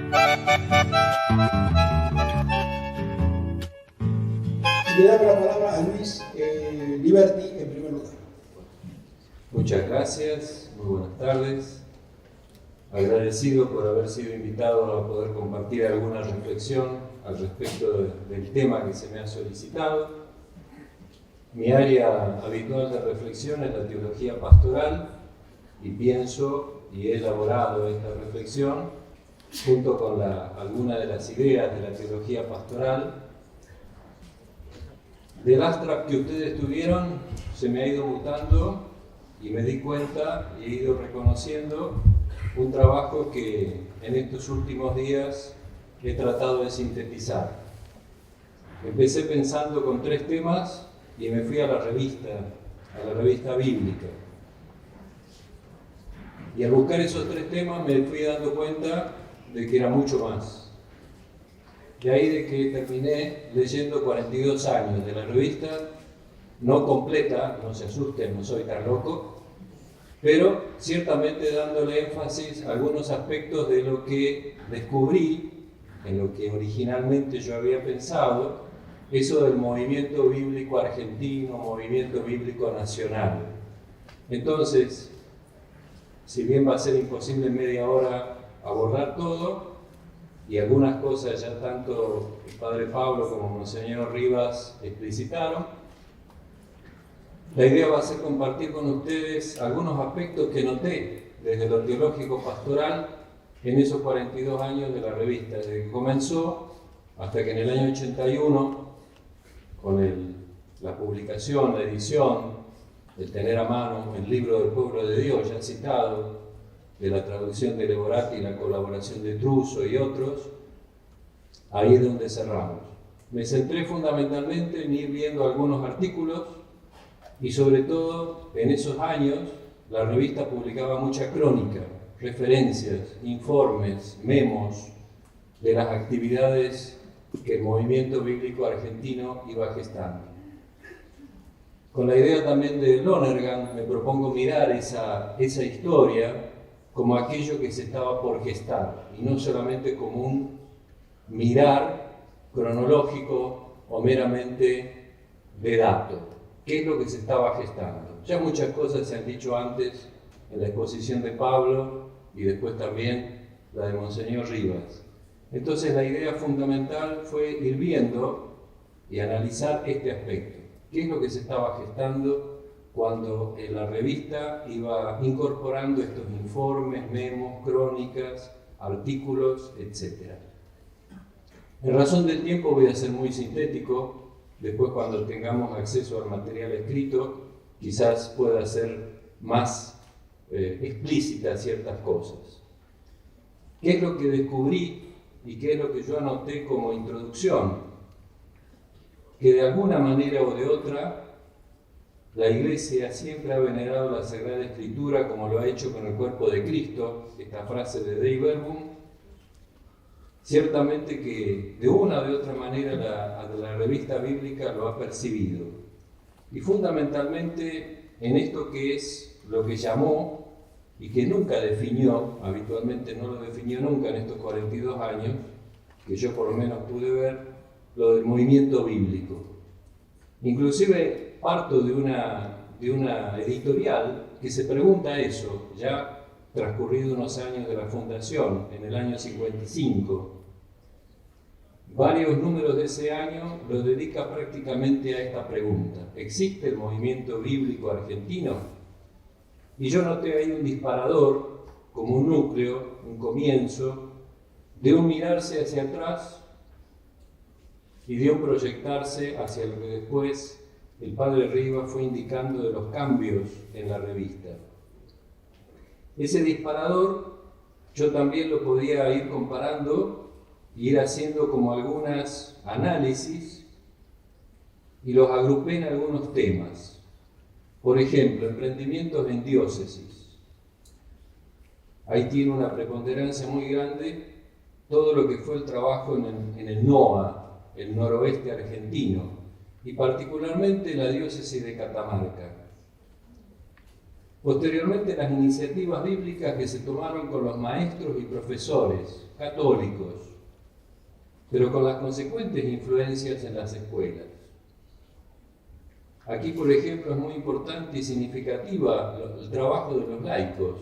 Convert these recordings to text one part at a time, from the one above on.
Le damos la palabra a Luis Liberti en primer lugar. Muchas gracias, muy buenas tardes. Agradecido por haber sido invitado a poder compartir alguna reflexión al respecto del tema que se me ha solicitado. Mi área habitual de reflexión es la teología pastoral y pienso y he elaborado esta reflexión junto con algunas de las ideas de la teología pastoral. Del abstract que ustedes tuvieron se me ha ido mutando y me di cuenta y he ido reconociendo un trabajo que en estos últimos días he tratado de sintetizar. Empecé pensando con 3 temas y me fui a la revista bíblica. Y al buscar esos 3 temas me fui dando cuenta de que era mucho más. De ahí de que terminé leyendo 42 años de la revista, no completa, no se asusten, no soy tan loco, pero ciertamente dándole énfasis a algunos aspectos de lo que descubrí, en lo que originalmente yo había pensado, eso del movimiento bíblico argentino, movimiento bíblico nacional. Entonces, si bien va a ser imposible en media hora abordar todo, y algunas cosas ya tanto el padre Pablo como Monseñor Rivas explicitaron, la idea va a ser compartir con ustedes algunos aspectos que noté desde lo teológico pastoral en esos 42 años de la revista, desde que comenzó hasta que en el año 81, con la publicación, la edición, el tener a mano el libro del pueblo de Dios, ya citado, de la traducción de Leborati y la colaboración de Truso y otros, ahí es donde cerramos. Me centré fundamentalmente en ir viendo algunos artículos y sobre todo en esos años la revista publicaba mucha crónica, referencias, informes, memos de las actividades que el movimiento bíblico argentino iba gestando. Con la idea también de Lonergan me propongo mirar esa historia como aquello que se estaba por gestar, y no solamente como un mirar cronológico o meramente de dato. ¿Qué es lo que se estaba gestando? Ya muchas cosas se han dicho antes en la exposición de Pablo y después también la de Monseñor Rivas. Entonces la idea fundamental fue ir viendo y analizar este aspecto. ¿Qué es lo que se estaba gestando cuando en la revista iba incorporando estos informes, memos, crónicas, artículos, etc.? En razón del tiempo voy a ser muy sintético. Después, cuando tengamos acceso al material escrito, quizás pueda ser más explícitas ciertas cosas. ¿Qué es lo que descubrí y qué es lo que yo anoté como introducción? Que de alguna manera o de otra, la Iglesia siempre ha venerado la Sagrada Escritura como lo ha hecho con el cuerpo de Cristo, esta frase de Dei Verbum. Ciertamente que de una o de otra manera la revista bíblica lo ha percibido. Y fundamentalmente en esto que es lo que llamó y que nunca definió, habitualmente no lo definió nunca en estos 42 años, que yo por lo menos pude ver, lo del movimiento bíblico. Inclusive parto de una editorial que se pregunta eso, ya transcurrido unos años de la fundación, en el año 55. Varios números de ese año lo dedica prácticamente a esta pregunta. ¿Existe el movimiento bíblico argentino? Y yo noté ahí un disparador, como un núcleo, un comienzo, de un mirarse hacia atrás y de un proyectarse hacia lo que después el padre Rivas fue indicando de los cambios en la revista. Ese disparador yo también lo podía ir comparando y ir haciendo como algunos análisis y los agrupé en algunos temas. Por ejemplo, emprendimientos en diócesis. Ahí tiene una preponderancia muy grande todo lo que fue el trabajo en el NOA, el noroeste argentino, y particularmente la diócesis de Catamarca. Posteriormente, las iniciativas bíblicas que se tomaron con los maestros y profesores católicos, pero con las consecuentes influencias en las escuelas. Aquí, por ejemplo, es muy importante y significativa el trabajo de los laicos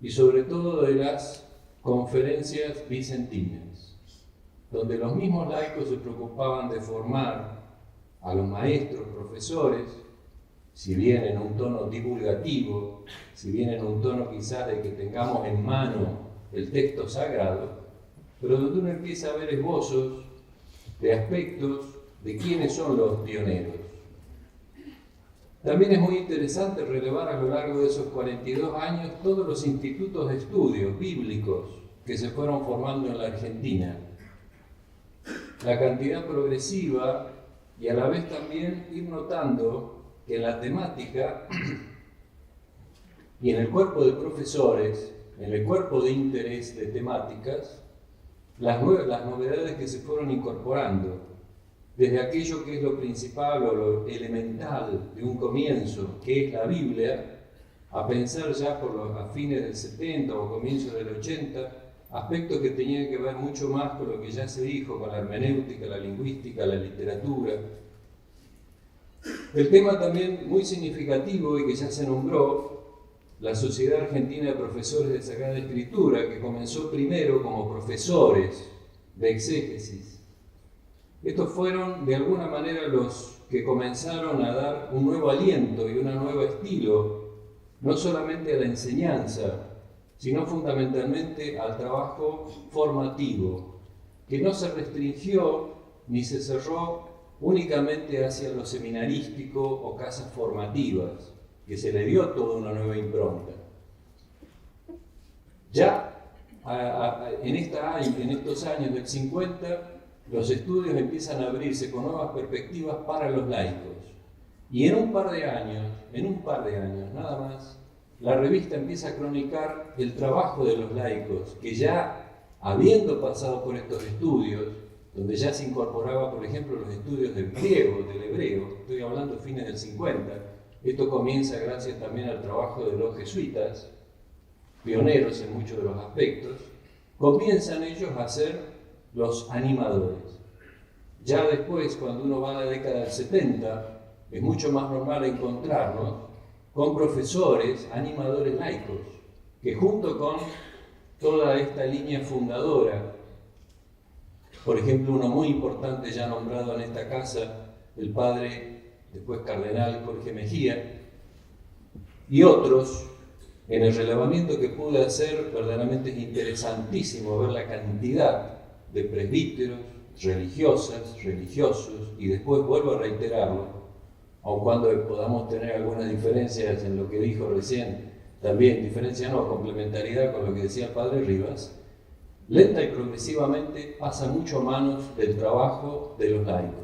y sobre todo de las conferencias vicentinas, donde los mismos laicos se preocupaban de formar a los maestros, profesores, si bien en un tono divulgativo, si bien en un tono quizás de que tengamos en mano el texto sagrado, pero donde uno empieza a ver esbozos de aspectos de quiénes son los pioneros. También es muy interesante relevar a lo largo de esos 42 años todos los institutos de estudios bíblicos que se fueron formando en la Argentina. La cantidad progresiva y a la vez también ir notando que en la temática y en el cuerpo de profesores, en el cuerpo de interés de temáticas, las novedades que se fueron incorporando, desde aquello que es lo principal o lo elemental de un comienzo, que es la Biblia, a pensar ya a fines del 70 o comienzos del 80, aspectos que tenían que ver mucho más con lo que ya se dijo, con la hermenéutica, la lingüística, la literatura. El tema también muy significativo y que ya se nombró, la Sociedad Argentina de Profesores de Sagrada Escritura, que comenzó primero como profesores de exégesis. Estos fueron de alguna manera los que comenzaron a dar un nuevo aliento y un nuevo estilo, no solamente a la enseñanza, sino fundamentalmente al trabajo formativo, que no se restringió ni se cerró únicamente hacia lo seminarístico o casas formativas, que se le dio toda una nueva impronta. Ya en estos años del 50, los estudios empiezan a abrirse con nuevas perspectivas para los laicos. Y en un par de años nada más, la revista empieza a cronicar el trabajo de los laicos, que ya habiendo pasado por estos estudios, donde ya se incorporaba, por ejemplo, los estudios del griego, del hebreo, estoy hablando fines del 50, esto comienza gracias también al trabajo de los jesuitas, pioneros en muchos de los aspectos, comienzan ellos a ser los animadores. Ya después, cuando uno va a la década del 70, es mucho más normal encontrarnos con profesores, animadores laicos, que junto con toda esta línea fundadora, por ejemplo, uno muy importante ya nombrado en esta casa, el padre, después cardenal Jorge Mejía, y otros, en el relevamiento que pude hacer, verdaderamente es interesantísimo ver la cantidad de presbíteros, religiosas, religiosos, y después vuelvo a reiterarlo, aun cuando podamos tener algunas diferencias en lo que dijo recién, también diferencia no, complementariedad con lo que decía el padre Rivas, lenta y progresivamente pasa mucho a manos del trabajo de los laicos.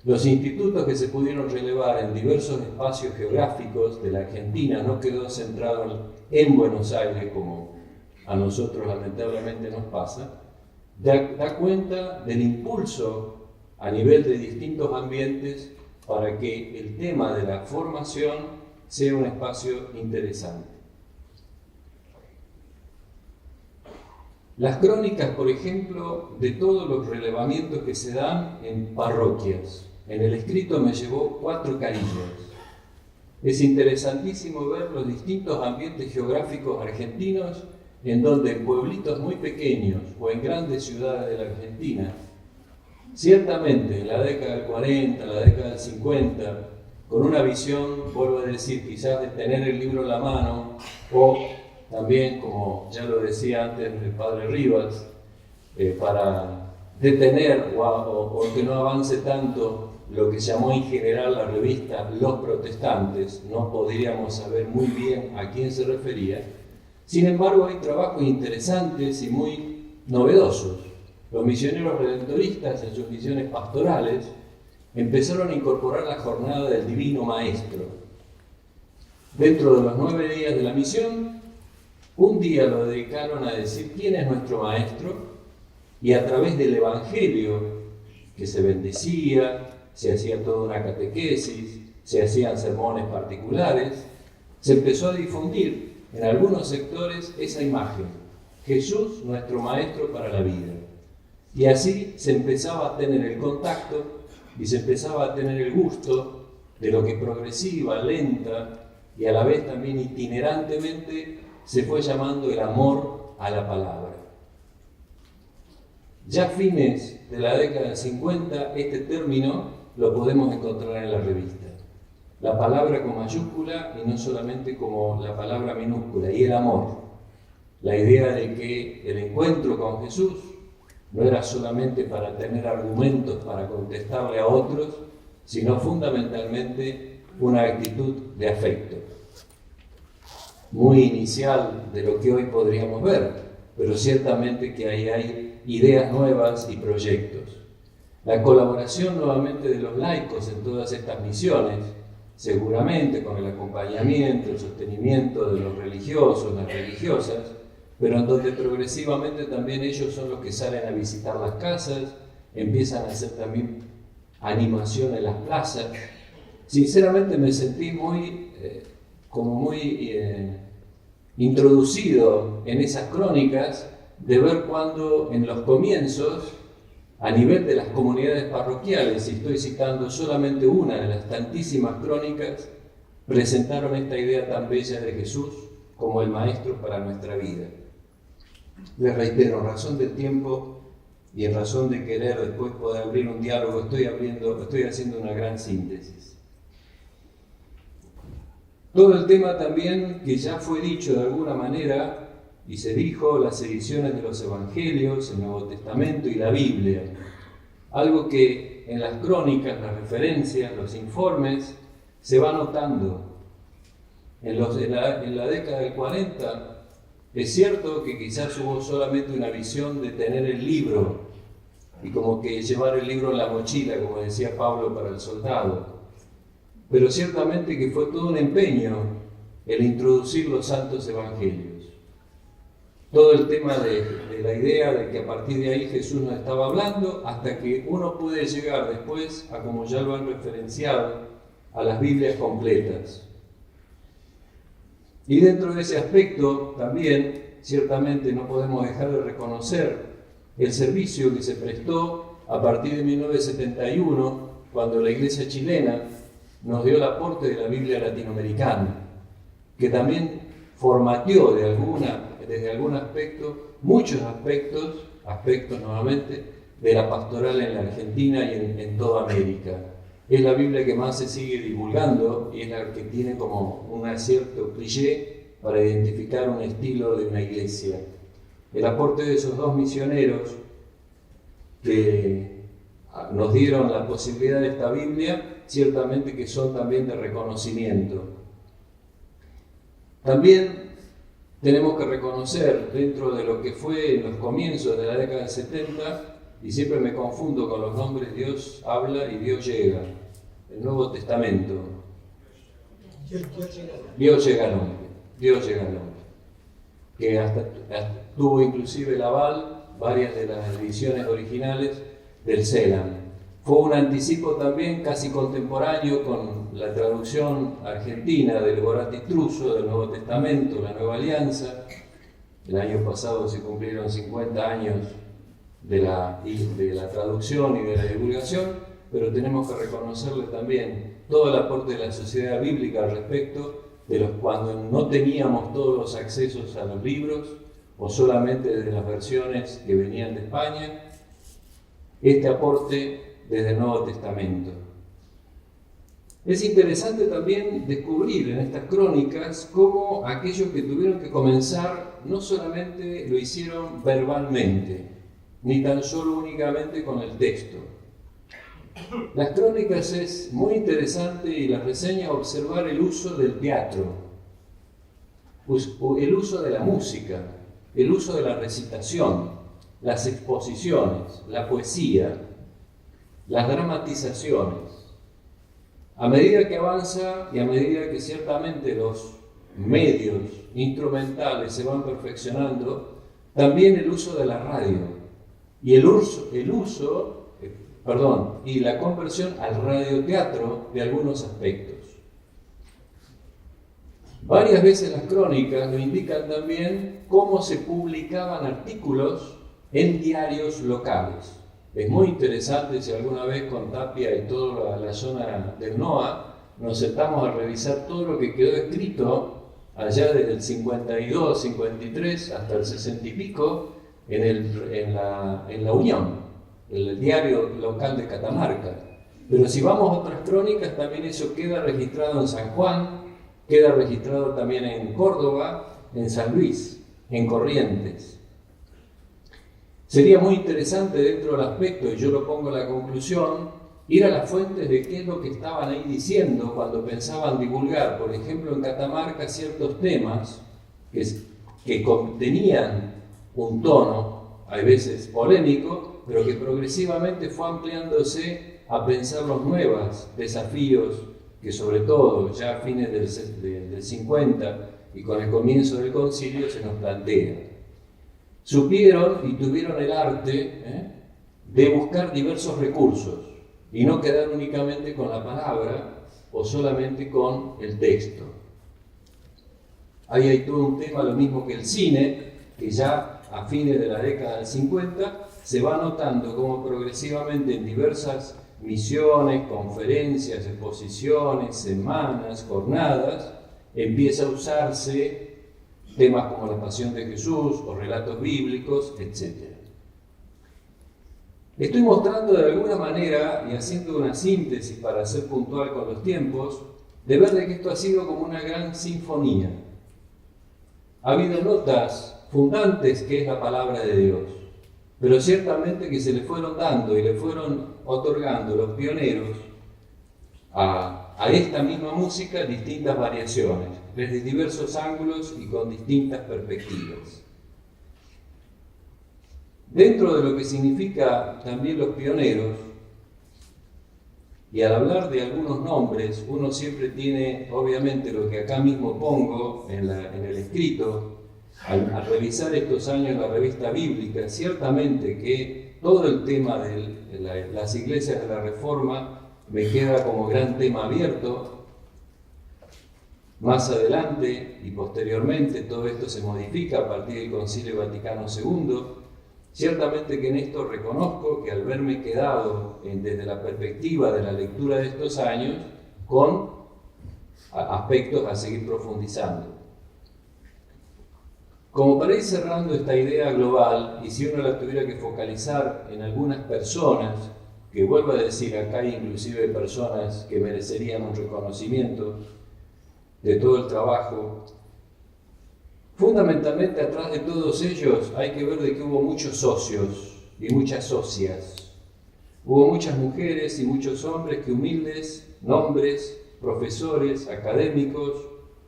Los institutos que se pudieron relevar en diversos espacios geográficos de la Argentina no quedó centrado en Buenos Aires, como a nosotros lamentablemente nos pasa, da cuenta del impulso a nivel de distintos ambientes para que el tema de la formación sea un espacio interesante. Las crónicas, por ejemplo, de todos los relevamientos que se dan en parroquias. En el escrito me llevó 4 carillas. Es interesantísimo ver los distintos ambientes geográficos argentinos en donde en pueblitos muy pequeños o en grandes ciudades de la Argentina, ciertamente en la década del 40, la década del 50, con una visión, vuelvo a decir, quizás de tener el libro en la mano o también, como ya lo decía antes el padre Rivas, para detener o que no avance tanto lo que llamó en general la revista Los Protestantes, no podríamos saber muy bien a quién se refería. Sin embargo, hay trabajos interesantes y muy novedosos. Los misioneros redentoristas en sus misiones pastorales empezaron a incorporar la jornada del Divino Maestro. Dentro de los 9 días de la misión, un día lo dedicaron a decir quién es nuestro Maestro, y a través del Evangelio, que se bendecía, se hacía toda una catequesis, se hacían sermones particulares, se empezó a difundir en algunos sectores esa imagen. Jesús, nuestro maestro para la vida. Y así se empezaba a tener el contacto y se empezaba a tener el gusto de lo que progresiva, lenta y a la vez también itinerantemente se fue llamando el amor a la palabra. Ya a fines de la década del 50, este término lo podemos encontrar en la revista. La palabra con mayúscula y no solamente como la palabra minúscula, y el amor. La idea de que el encuentro con Jesús no era solamente para tener argumentos para contestarle a otros, sino fundamentalmente una actitud de afecto. Muy inicial de lo que hoy podríamos ver, pero ciertamente que ahí hay ideas nuevas y proyectos. La colaboración nuevamente de los laicos en todas estas misiones, seguramente con el acompañamiento, el sostenimiento de los religiosos, las religiosas, pero en donde progresivamente también ellos son los que salen a visitar las casas, empiezan a hacer también animación en las plazas. Sinceramente me sentí muy introducido en esas crónicas de ver cuando en los comienzos, a nivel de las comunidades parroquiales, y estoy citando solamente una de las tantísimas crónicas, presentaron esta idea tan bella de Jesús como el maestro para nuestra vida. Les reitero, en razón del tiempo y en razón de querer después poder abrir un diálogo, estoy haciendo una gran síntesis. Todo el tema también que ya fue dicho de alguna manera y se dijo, las ediciones de los Evangelios, el Nuevo Testamento y la Biblia. Algo que en las crónicas, las referencias, los informes, se va notando. En la década del 40, es cierto que quizás hubo solamente una visión de tener el libro y como que llevar el libro en la mochila, como decía Pablo para el soldado. Pero ciertamente que fue todo un empeño el introducir los santos evangelios. Todo el tema de la idea de que a partir de ahí Jesús nos estaba hablando, hasta que uno puede llegar después a, como ya lo han referenciado, a las Biblias completas. Y dentro de ese aspecto también, ciertamente no podemos dejar de reconocer el servicio que se prestó a partir de 1971, cuando la Iglesia chilena nos dio el aporte de la Biblia latinoamericana, que también formateó desde algún aspecto, muchos aspectos nuevamente, de la pastoral en la Argentina y en toda América. Es la Biblia que más se sigue divulgando y es la que tiene como un cierto cliché para identificar un estilo de una iglesia. El aporte de esos dos misioneros que nos dieron la posibilidad de esta Biblia, ciertamente que son también de reconocimiento. También tenemos que reconocer, dentro de lo que fue en los comienzos de la década del 70, y siempre me confundo con los nombres, Dios habla y Dios llega, el Nuevo Testamento. Dios llega al hombre, que hasta tuvo inclusive el aval, varias de las ediciones originales del CELAM. Fue un anticipo también casi contemporáneo con la traducción argentina del Borati Truso del Nuevo Testamento, la Nueva Alianza. El año pasado se cumplieron 50 años de la traducción y de la divulgación, pero tenemos que reconocerle también todo el aporte de la sociedad bíblica al respecto, de los cuando no teníamos todos los accesos a los libros, o solamente desde las versiones que venían de España, este aporte desde el Nuevo Testamento. Es interesante también descubrir en estas crónicas cómo aquellos que tuvieron que comenzar no solamente lo hicieron verbalmente, ni tan solo únicamente con el texto. Las crónicas es muy interesante y las reseña observar el uso del teatro, el uso de la música, el uso de la recitación, las exposiciones, la poesía, las dramatizaciones. A medida que avanza y a medida que ciertamente los medios instrumentales se van perfeccionando, también el uso de la radio y y la conversión al radioteatro de algunos aspectos. Varias veces las crónicas nos indican también cómo se publicaban artículos en diarios locales. Es muy interesante si alguna vez con Tapia y toda la zona del NOA nos sentamos a revisar todo lo que quedó escrito allá desde el 52, 53 hasta el 60 y pico en la Unión, el diario local de Catamarca. Pero si vamos a otras crónicas, también eso queda registrado en San Juan, queda registrado también en Córdoba, en San Luis, en Corrientes. Sería muy interesante dentro del aspecto, y yo lo pongo en la conclusión, ir a las fuentes de qué es lo que estaban ahí diciendo cuando pensaban divulgar, por ejemplo, en Catamarca, ciertos temas que contenían un tono, a veces polémico, pero que progresivamente fue ampliándose a pensar los nuevos desafíos que sobre todo ya a fines del 50 y con el comienzo del concilio se nos plantea. Supieron y tuvieron el arte de buscar diversos recursos y no quedar únicamente con la palabra o solamente con el texto. Ahí hay todo un tema, lo mismo que el cine, que ya a fines de la década del 50 se va notando como progresivamente en diversas misiones, conferencias, exposiciones, semanas, jornadas, empieza a usarse temas como la Pasión de Jesús o relatos bíblicos, etc. Estoy mostrando de alguna manera y haciendo una síntesis para ser puntual con los tiempos, de ver de que esto ha sido como una gran sinfonía. Ha habido notas fundantes que es la palabra de Dios, pero ciertamente que se le fueron dando y le fueron otorgando los pioneros a esta misma música distintas variaciones, desde diversos ángulos y con distintas perspectivas. Dentro de lo que significa también los pioneros, y al hablar de algunos nombres, uno siempre tiene, obviamente, lo que acá mismo pongo en el escrito, al revisar estos años la revista bíblica, ciertamente que todo el tema de las iglesias de la Reforma me queda como gran tema abierto. Más adelante y posteriormente todo esto se modifica a partir del Concilio Vaticano II. Ciertamente que en esto reconozco que al verme quedado desde la perspectiva de la lectura de estos años con aspectos a seguir profundizando. Como para ir cerrando esta idea global, y si uno la tuviera que focalizar en algunas personas, que vuelvo a decir, acá hay inclusive personas que merecerían un reconocimiento de todo el trabajo, fundamentalmente atrás de todos ellos hay que ver de que hubo muchos socios y muchas socias. Hubo muchas mujeres y muchos hombres que humildes, nombres, profesores, académicos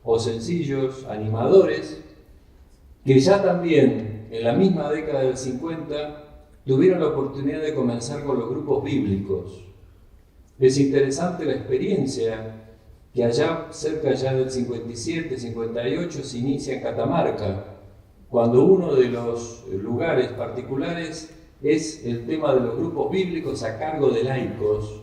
o sencillos animadores, que ya también en la misma década del 50 tuvieron la oportunidad de comenzar con los grupos bíblicos. Es interesante la experiencia que allá cerca ya del 57, 58 se inicia en Catamarca, cuando uno de los lugares particulares es el tema de los grupos bíblicos a cargo de laicos,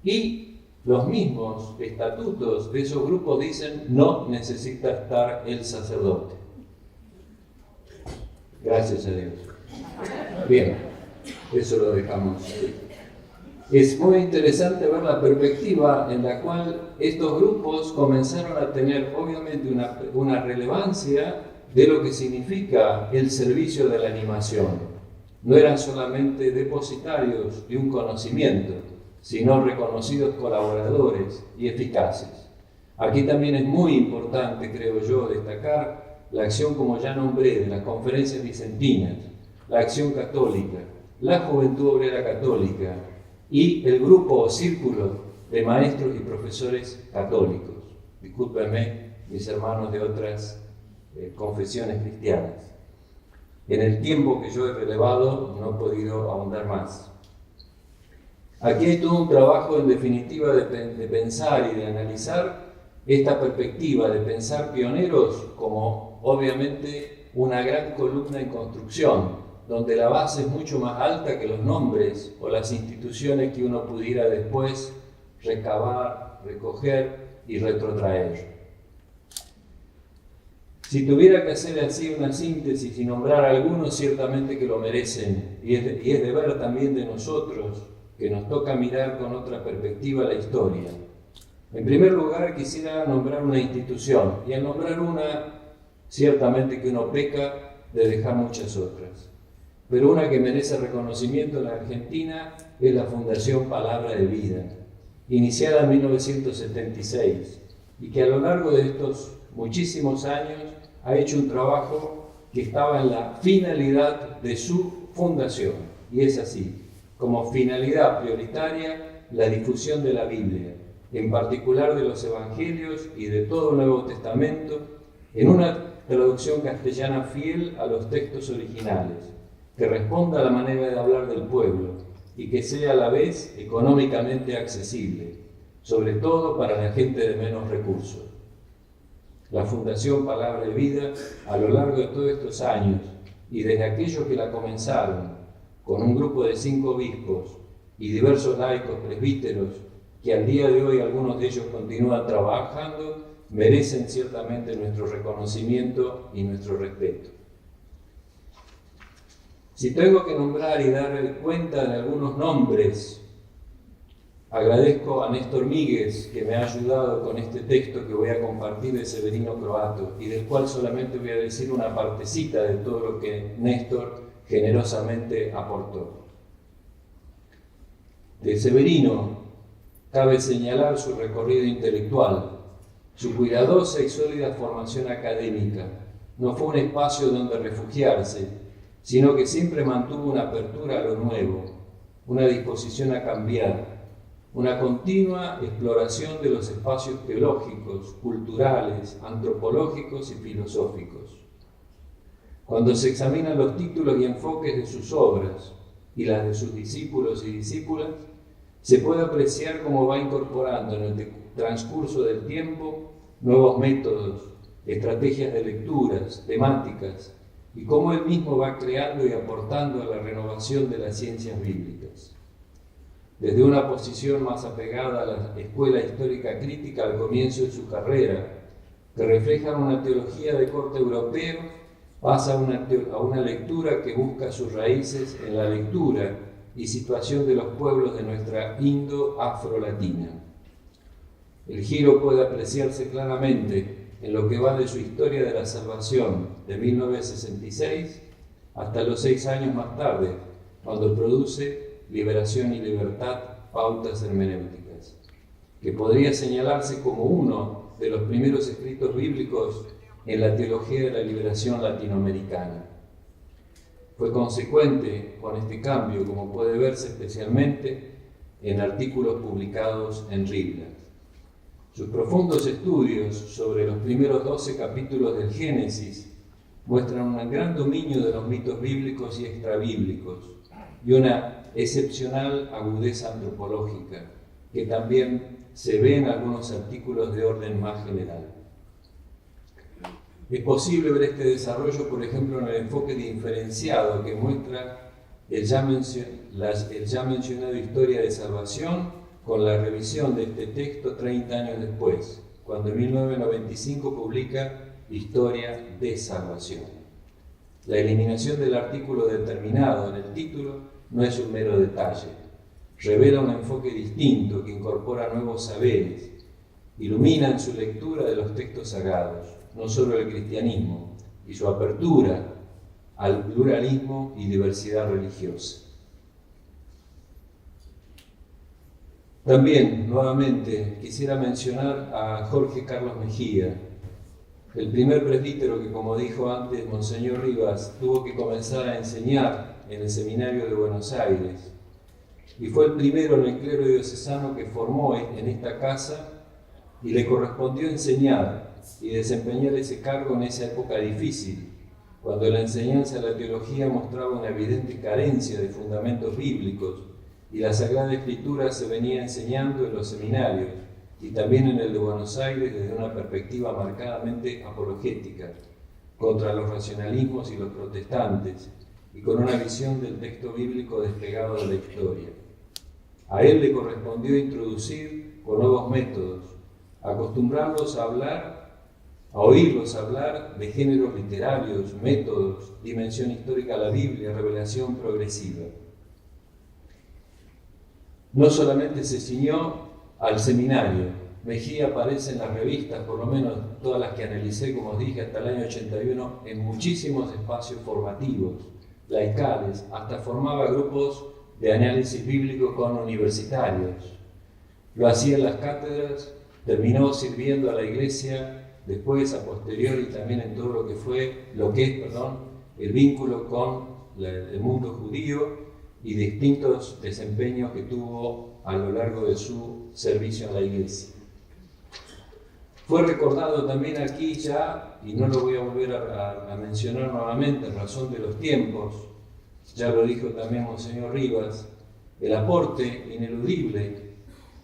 y los mismos estatutos de esos grupos dicen no necesita estar el sacerdote. Gracias a Dios. Bien, eso lo dejamos ahí. Es muy interesante ver la perspectiva en la cual estos grupos comenzaron a tener obviamente una relevancia de lo que significa el servicio de la animación. No eran solamente depositarios de un conocimiento, sino reconocidos colaboradores y eficaces. Aquí también es muy importante, creo yo, destacar la acción, como ya nombré, de las conferencias vicentinas, la acción católica, la Juventud Obrera Católica y el grupo o círculo de maestros y profesores católicos. Discúlpenme, mis hermanos de otras confesiones cristianas. En el tiempo que yo he relevado no he podido ahondar más. Aquí hay todo un trabajo en definitiva de pensar y de analizar esta perspectiva, de pensar pioneros como obviamente una gran columna en construcción, donde la base es mucho más alta que los nombres o las instituciones que uno pudiera después recabar, recoger y retrotraer. Si tuviera que hacer así una síntesis y nombrar a algunos, ciertamente que lo merecen, y es deber también de nosotros, que nos toca mirar con otra perspectiva la historia. En primer lugar, quisiera nombrar una institución, y al nombrar una, ciertamente que uno peca de dejar muchas otras. Pero una que merece reconocimiento en la Argentina es la Fundación Palabra de Vida, iniciada en 1976, y que a lo largo de estos muchísimos años ha hecho un trabajo que estaba en la finalidad de su fundación, y es así, como finalidad prioritaria la difusión de la Biblia, en particular de los Evangelios y de todo el Nuevo Testamento, en una traducción castellana fiel a los textos originales, que responda a la manera de hablar del pueblo y que sea a la vez económicamente accesible, sobre todo para la gente de menos recursos. La Fundación Palabra de Vida, a lo largo de todos estos años, y desde aquellos que la comenzaron, con un grupo de 5 obispos y diversos laicos presbíteros, que al día de hoy algunos de ellos continúan trabajando, merecen ciertamente nuestro reconocimiento y nuestro respeto. Si tengo que nombrar y dar cuenta de algunos nombres, agradezco a Néstor Míguez, que me ha ayudado con este texto que voy a compartir de Severino Croato, y del cual solamente voy a decir una partecita de todo lo que Néstor generosamente aportó. De Severino cabe señalar su recorrido intelectual, su cuidadosa y sólida formación académica. No fue un espacio donde refugiarse, sino que siempre mantuvo una apertura a lo nuevo, una disposición a cambiar, una continua exploración de los espacios teológicos, culturales, antropológicos y filosóficos. Cuando se examinan los títulos y enfoques de sus obras y las de sus discípulos y discípulas, se puede apreciar cómo va incorporando en el transcurso del tiempo nuevos métodos, estrategias de lecturas, temáticas, y cómo él mismo va creando y aportando a la renovación de las ciencias bíblicas. Desde una posición más apegada a la escuela histórica crítica al comienzo de su carrera, que refleja una teología de corte europeo, pasa a una lectura que busca sus raíces en la lectura y situación de los pueblos de nuestra Indo-Afro-Latina. El giro puede apreciarse claramente en lo que va de su historia de la salvación de 1966 hasta los 6 años más tarde, cuando produce Liberación y Libertad, pautas hermenéuticas, que podría señalarse como uno de los primeros escritos bíblicos en la teología de la liberación latinoamericana. Fue consecuente con este cambio, como puede verse especialmente en artículos publicados en Ribla. Sus profundos estudios sobre los primeros 12 capítulos del Génesis muestran un gran dominio de los mitos bíblicos y extrabíblicos y una excepcional agudeza antropológica, que también se ve en algunos artículos de orden más general. Es posible ver este desarrollo, por ejemplo, en el enfoque diferenciado que muestra el ya mencionado Historia de Salvación, con la revisión de este texto 30 años después, cuando en 1995 publica Historia de Salvación. La eliminación del artículo determinado en el título no es un mero detalle, revela un enfoque distinto que incorpora nuevos saberes, ilumina en su lectura de los textos sagrados, no solo el cristianismo, y su apertura al pluralismo y diversidad religiosa. También, nuevamente, quisiera mencionar a Jorge Carlos Mejía, el primer presbítero que, como dijo antes Monseñor Rivas, tuvo que comenzar a enseñar en el Seminario de Buenos Aires, y fue el primero en el clero diocesano que formó en esta casa, y le correspondió enseñar y desempeñar ese cargo en esa época difícil, cuando la enseñanza de la teología mostraba una evidente carencia de fundamentos bíblicos y la Sagrada Escritura se venía enseñando en los seminarios y también en el de Buenos Aires desde una perspectiva marcadamente apologética contra los racionalismos y los protestantes y con una visión del texto bíblico despegado de la historia. A él le correspondió introducir con nuevos métodos, acostumbrarlos a hablar a oírlos hablar de géneros literarios, métodos, dimensión histórica de la Biblia, revelación progresiva. No solamente se ciñó al seminario. Mejía aparece en las revistas, por lo menos todas las que analicé, como os dije, hasta el año 81, en muchísimos espacios formativos, laicales, hasta formaba grupos de análisis bíblico con universitarios. Lo hacía en las cátedras, terminó sirviendo a la iglesia, después, a posteriori, también en todo lo que es el vínculo con el mundo judío y distintos desempeños que tuvo a lo largo de su servicio en la iglesia. Fue recordado también aquí ya, y no lo voy a volver a mencionar nuevamente en razón de los tiempos, ya lo dijo también Monseñor Rivas, el aporte ineludible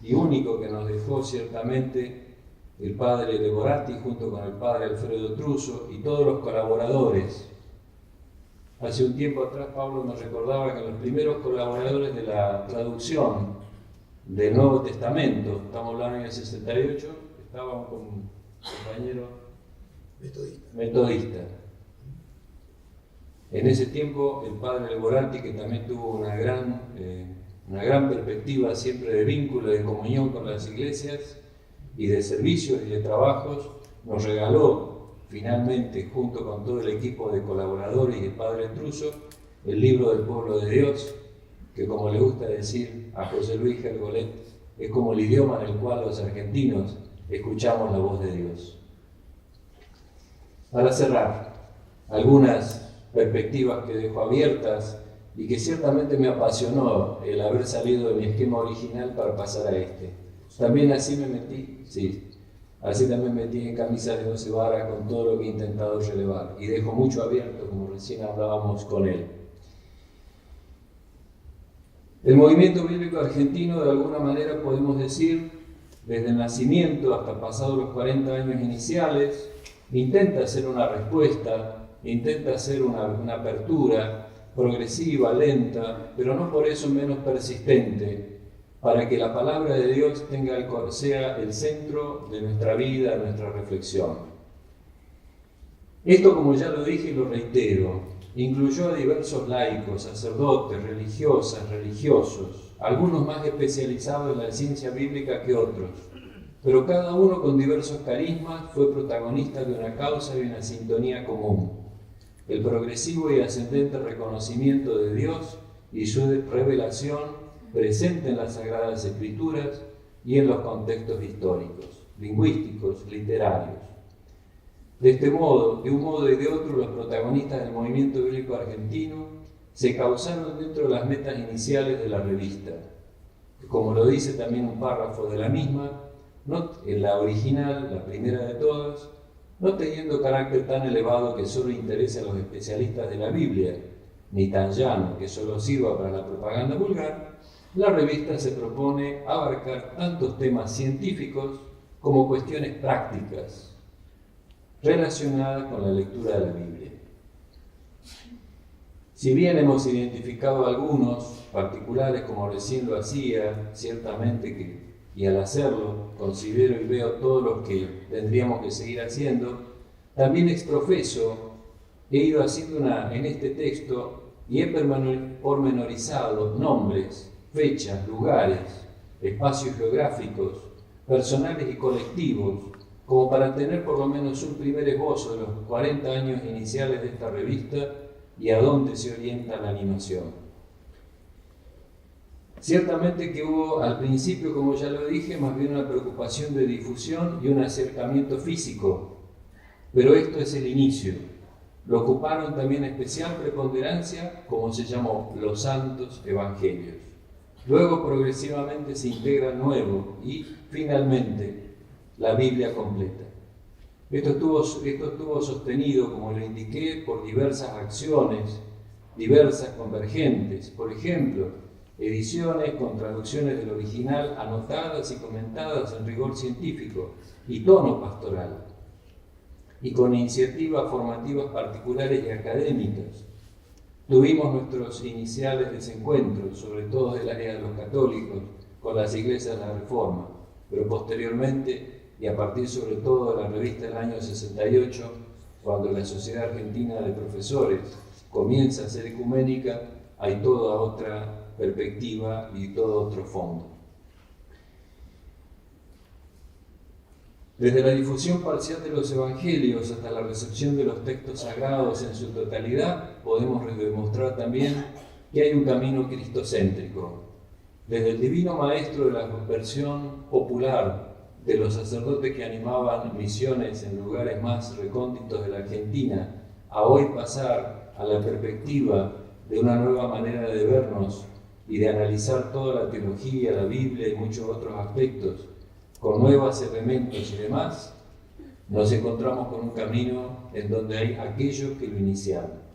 y único que nos dejó ciertamente el padre Leborati junto con el padre Alfredo Truso y todos los colaboradores. Hace un tiempo atrás Pablo nos recordaba que los primeros colaboradores de la traducción del Nuevo Testamento, estamos hablando en el 68, estábamos con un compañero metodista. En ese tiempo el padre Leborati, que también tuvo una gran perspectiva siempre de vínculo, de comunión con las iglesias y de servicios y de trabajos, nos regaló finalmente, junto con todo el equipo de colaboradores y el padre Truso, el libro del pueblo de Dios, que, como le gusta decir a José Luis Gergolet, es como el idioma en el cual los argentinos escuchamos la voz de Dios. Para cerrar, algunas perspectivas que dejo abiertas y que ciertamente me apasionó el haber salido de mi esquema original para pasar a este. También así también metí en camisas de 11 varas con todo lo que he intentado relevar y dejo mucho abierto, como recién hablábamos con él. El movimiento bíblico argentino, de alguna manera podemos decir, desde el nacimiento hasta pasados los 40 años iniciales, intenta hacer una respuesta, intenta hacer una apertura progresiva, lenta, pero no por eso menos persistente, para que la palabra de Dios sea el centro de nuestra vida, de nuestra reflexión. Esto, como ya lo dije y lo reitero, incluyó a diversos laicos, sacerdotes, religiosas, religiosos, algunos más especializados en la ciencia bíblica que otros, pero cada uno con diversos carismas fue protagonista de una causa y una sintonía común: el progresivo y ascendente reconocimiento de Dios y su revelación presente en las Sagradas Escrituras y en los contextos históricos, lingüísticos, literarios. De este modo, de un modo y de otro, los protagonistas del movimiento bíblico argentino se causaron dentro de las metas iniciales de la revista. Como lo dice también un párrafo de la misma, en la original, la primera de todas, no teniendo carácter tan elevado que solo interese a los especialistas de la Biblia, ni tan llano que solo sirva para la propaganda vulgar, la revista se propone abarcar tantos temas científicos como cuestiones prácticas relacionadas con la lectura de la Biblia. Si bien hemos identificado algunos particulares, como recién lo hacía, ciertamente y al hacerlo considero y veo todos los que tendríamos que seguir haciendo, también exprofeso he ido haciendo en este texto y he pormenorizado nombres, fechas, lugares, espacios geográficos, personales y colectivos, como para tener por lo menos un primer esbozo de los 40 años iniciales de esta revista y a dónde se orienta la animación. Ciertamente que hubo al principio, como ya lo dije, más bien una preocupación de difusión y un acercamiento físico, pero esto es el inicio. Lo ocuparon también especial preponderancia, como se llamó, los santos evangelios. Luego progresivamente se integra el nuevo y finalmente la Biblia completa. Esto estuvo sostenido, como lo indiqué, por diversas acciones, diversas convergentes. Por ejemplo, ediciones con traducciones del original anotadas y comentadas en rigor científico y tono pastoral, y con iniciativas formativas particulares y académicas. Tuvimos nuestros iniciales desencuentros, sobre todo del área de los católicos, con las iglesias de la Reforma, pero posteriormente y a partir sobre todo de la revista del año 68, cuando la Sociedad Argentina de Profesores comienza a ser ecuménica, hay toda otra perspectiva y todo otro fondo. Desde la difusión parcial de los evangelios hasta la recepción de los textos sagrados en su totalidad, podemos demostrar también que hay un camino cristocéntrico. Desde el divino maestro de la conversión popular, de los sacerdotes que animaban misiones en lugares más recónditos de la Argentina, a hoy pasar a la perspectiva de una nueva manera de vernos y de analizar toda la teología, la Biblia y muchos otros aspectos, con nuevos elementos y demás, nos encontramos con un camino en donde hay aquellos que lo iniciaron.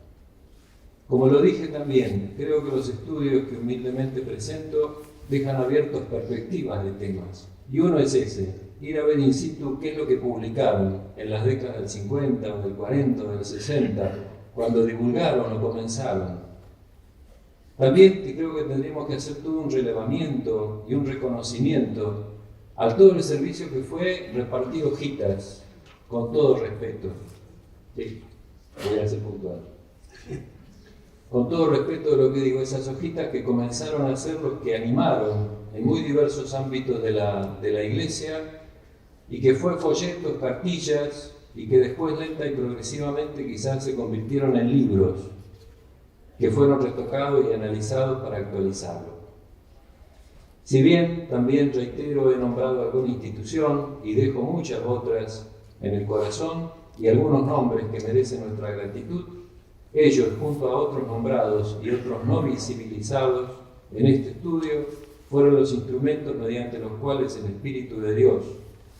Como lo dije también, creo que los estudios que humildemente presento dejan abiertas perspectivas de temas. Y uno es ese, ir a ver in situ qué es lo que publicaron en las décadas del 50, o del 40, o del 60, cuando divulgaron o comenzaron. También creo que tendríamos que hacer todo un relevamiento y un reconocimiento a todo el servicio que fue repartir hojitas, con todo respeto. Sí, voy a ser puntual. Con todo respeto de lo que digo, esas hojitas que comenzaron a ser los que animaron en muy diversos ámbitos de la iglesia, y que fue folletos, cartillas, y que después lenta y progresivamente quizás se convirtieron en libros, que fueron retocados y analizados para actualizarlo. Si bien, también reitero, he nombrado alguna institución y dejo muchas otras en el corazón y algunos nombres que merecen nuestra gratitud, ellos, junto a otros nombrados y otros no visibilizados en este estudio, fueron los instrumentos mediante los cuales el Espíritu de Dios,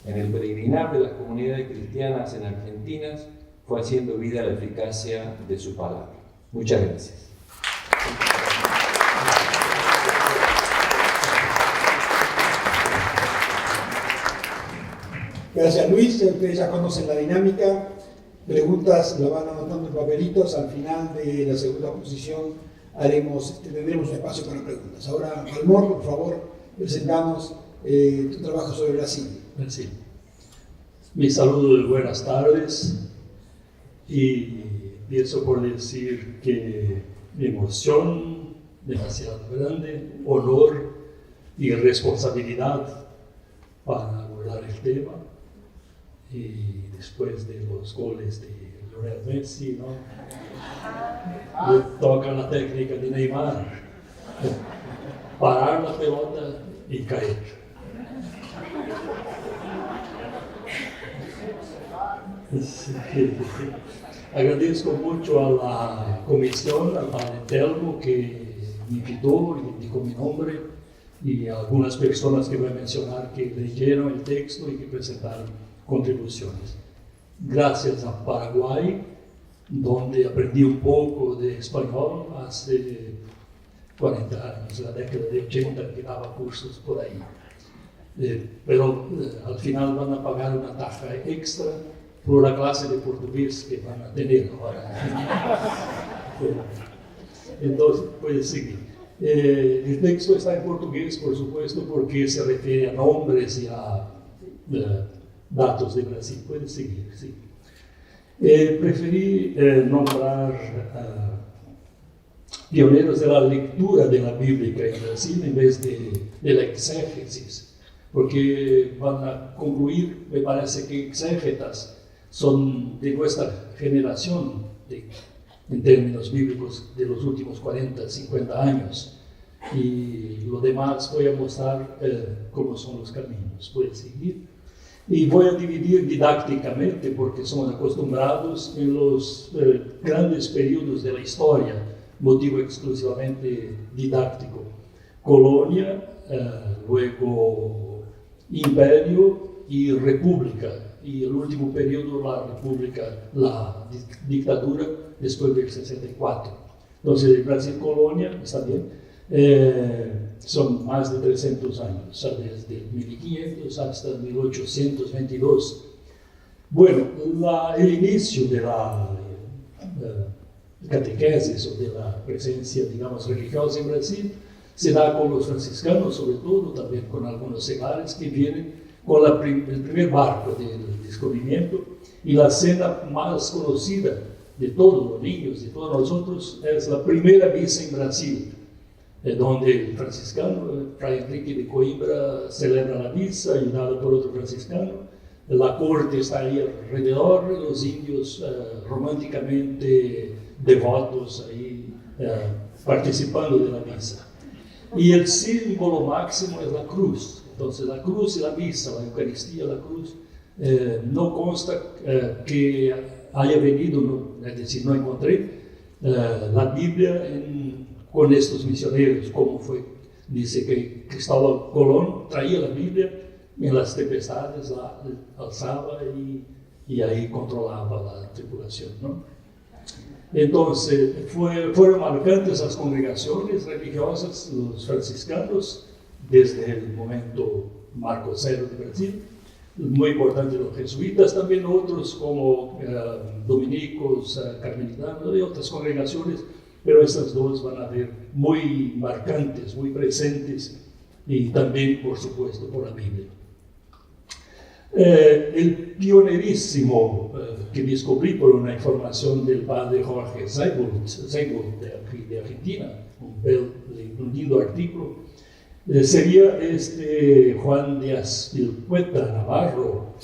en el peregrinar de las comunidades cristianas en Argentina, fue haciendo vida a la eficacia de su palabra. Muchas gracias. Gracias, Luis. Ustedes ya conocen la dinámica. Preguntas la van anotando en papelitos. Al final de la segunda posición tendremos un espacio para preguntas. Ahora, Valmor, por favor, presentamos tu trabajo sobre Brasil. Brasil. Mi saludo de buenas tardes y pienso por decir que mi emoción demasiado grande, honor y responsabilidad para abordar el tema. Y después de los goles de Lionel Messi, ¿no? Le toca la técnica de Neymar, parar la pelota y caer. Agradezco mucho a la comisión, al padre Telmo, que me invitó y indicó mi nombre, y a algunas personas que voy a mencionar que leyeron el texto y que presentaron contribuciones. Gracias a Paraguay, donde aprendí un poco de español hace 40 años, la década de 80, que daba cursos por ahí. Pero al final van a pagar una tasa extra por la clase de portugués que van a tener ahora. Entonces, puede seguir. El texto está en portugués, por supuesto, porque se refiere a nombres y a datos de Brasil. Puede seguir, sí. Preferí nombrar pioneros de la lectura de la Biblia en Brasil en vez de la exégesis, porque van a concluir, me parece que exégetas son de nuestra generación, en términos bíblicos, de los últimos 40, 50 años. Y lo demás voy a mostrar cómo son los caminos. Puede seguir. Y voy a dividir didácticamente, porque somos acostumbrados en los grandes periodos de la historia, motivo exclusivamente didáctico. Colonia, luego imperio y república. Y el último periodo, la república, la dictadura, después del 64. Entonces, el Brasil colonia, está bien, son más de 300 años, desde 1500 hasta 1822. Bueno, el inicio de la catequesis o de la presencia, digamos, religiosa en Brasil se da con los franciscanos, sobre todo, también con algunos seglares que vienen con el primer barco del descubrimiento, y la escena más conocida de todos los niños, de todos nosotros, es la primera misa en Brasil, donde el franciscano, Fray Enrique de Coimbra, celebra la misa, ayudado por otro franciscano. La corte está ahí alrededor, los indios románticamente devotos ahí participando de la misa. Y el símbolo máximo es la cruz. Entonces la cruz y la misa, la Eucaristía, la cruz, no consta que haya venido, es decir, no encontré la Biblia con estos misioneros, como fue. Dice que Cristóbal Colón traía la Biblia en las tempestades, la alzaba y ahí controlaba la tripulación, ¿no? Entonces, fueron marcantes las congregaciones religiosas, los franciscanos, desde el momento Marco Cero de Brasil, muy importantes los jesuitas, también otros como dominicos, carmelitanos y otras congregaciones, pero estas dos van a ver muy marcantes, muy presentes, y también, por supuesto, por la Biblia. El pionerísimo que descubrí por una información del padre Jorge Seibold de Argentina, un lindo artículo, sería Juan Díaz Pilcueta Navarro,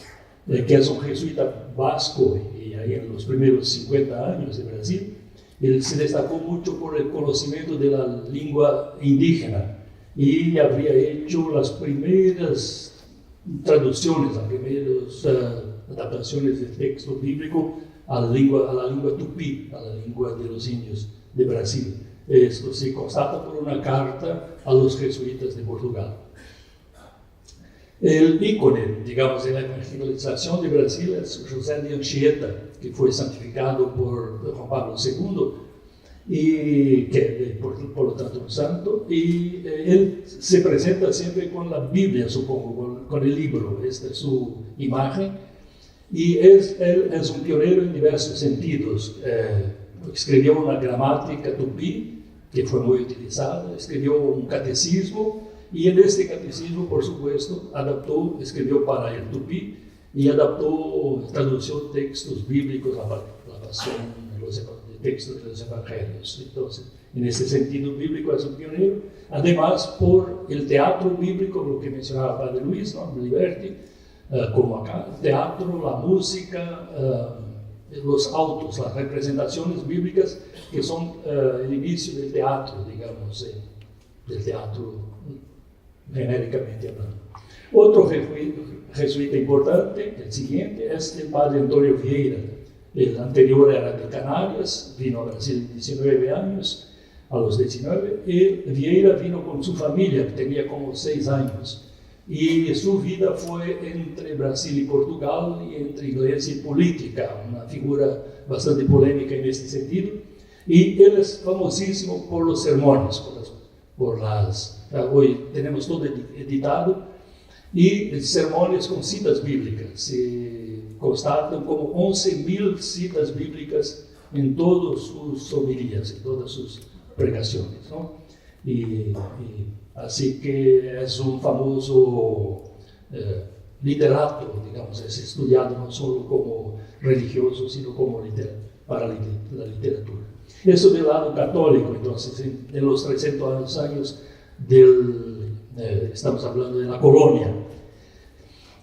que es un jesuita vasco, y ahí en los primeros 50 años de Brasil, él se destacó mucho por el conocimiento de la lengua indígena y habría hecho las primeras traducciones, las primeras adaptaciones del texto bíblico a la lengua tupí, a la lengua de los indios de Brasil. Esto se constata por una carta a los jesuitas de Portugal. El ícone, digamos, de la evangelización de Brasil es José de Anchieta, que fue santificado por Juan Pablo II, y que por lo tanto un santo, y él se presenta siempre con la Biblia, supongo, con el libro. Esta es su imagen, y él es un pionero en diversos sentidos. Escribió una gramática tupí, que fue muy utilizada, escribió un catecismo, y en este catecismo, por supuesto, escribió para el tupí, y tradució textos bíblicos, la pasión, los textos de los evangelios. Entonces, en ese sentido bíblico es un pionero. Además, por el teatro bíblico, lo que mencionaba el padre Luis, ¿no? Liberty, como acá, el teatro, la música, los autos, las representaciones bíblicas, que son el inicio del teatro, digamos, del teatro genéricamente hablando. Otro jesuita importante, el siguiente, es el padre Antonio Vieira. El anterior era de Canarias, vino a Brasil 19 años, a los 19, y Vieira vino con su familia, que tenía como 6 años. Y su vida fue entre Brasil y Portugal, y entre iglesia y política, una figura bastante polémica en este sentido. Y él es famosísimo por los sermones, hoy tenemos todo editado, y sermones con citas bíblicas. Se constatan como 11.000 citas bíblicas en todas sus homilías, en todas sus predicaciones, ¿no? Y así que es un famoso literato, digamos, es estudiado no solo como religioso, sino como para la literatura. Eso del lado católico. Entonces, en los 300 años estamos hablando de la colonia.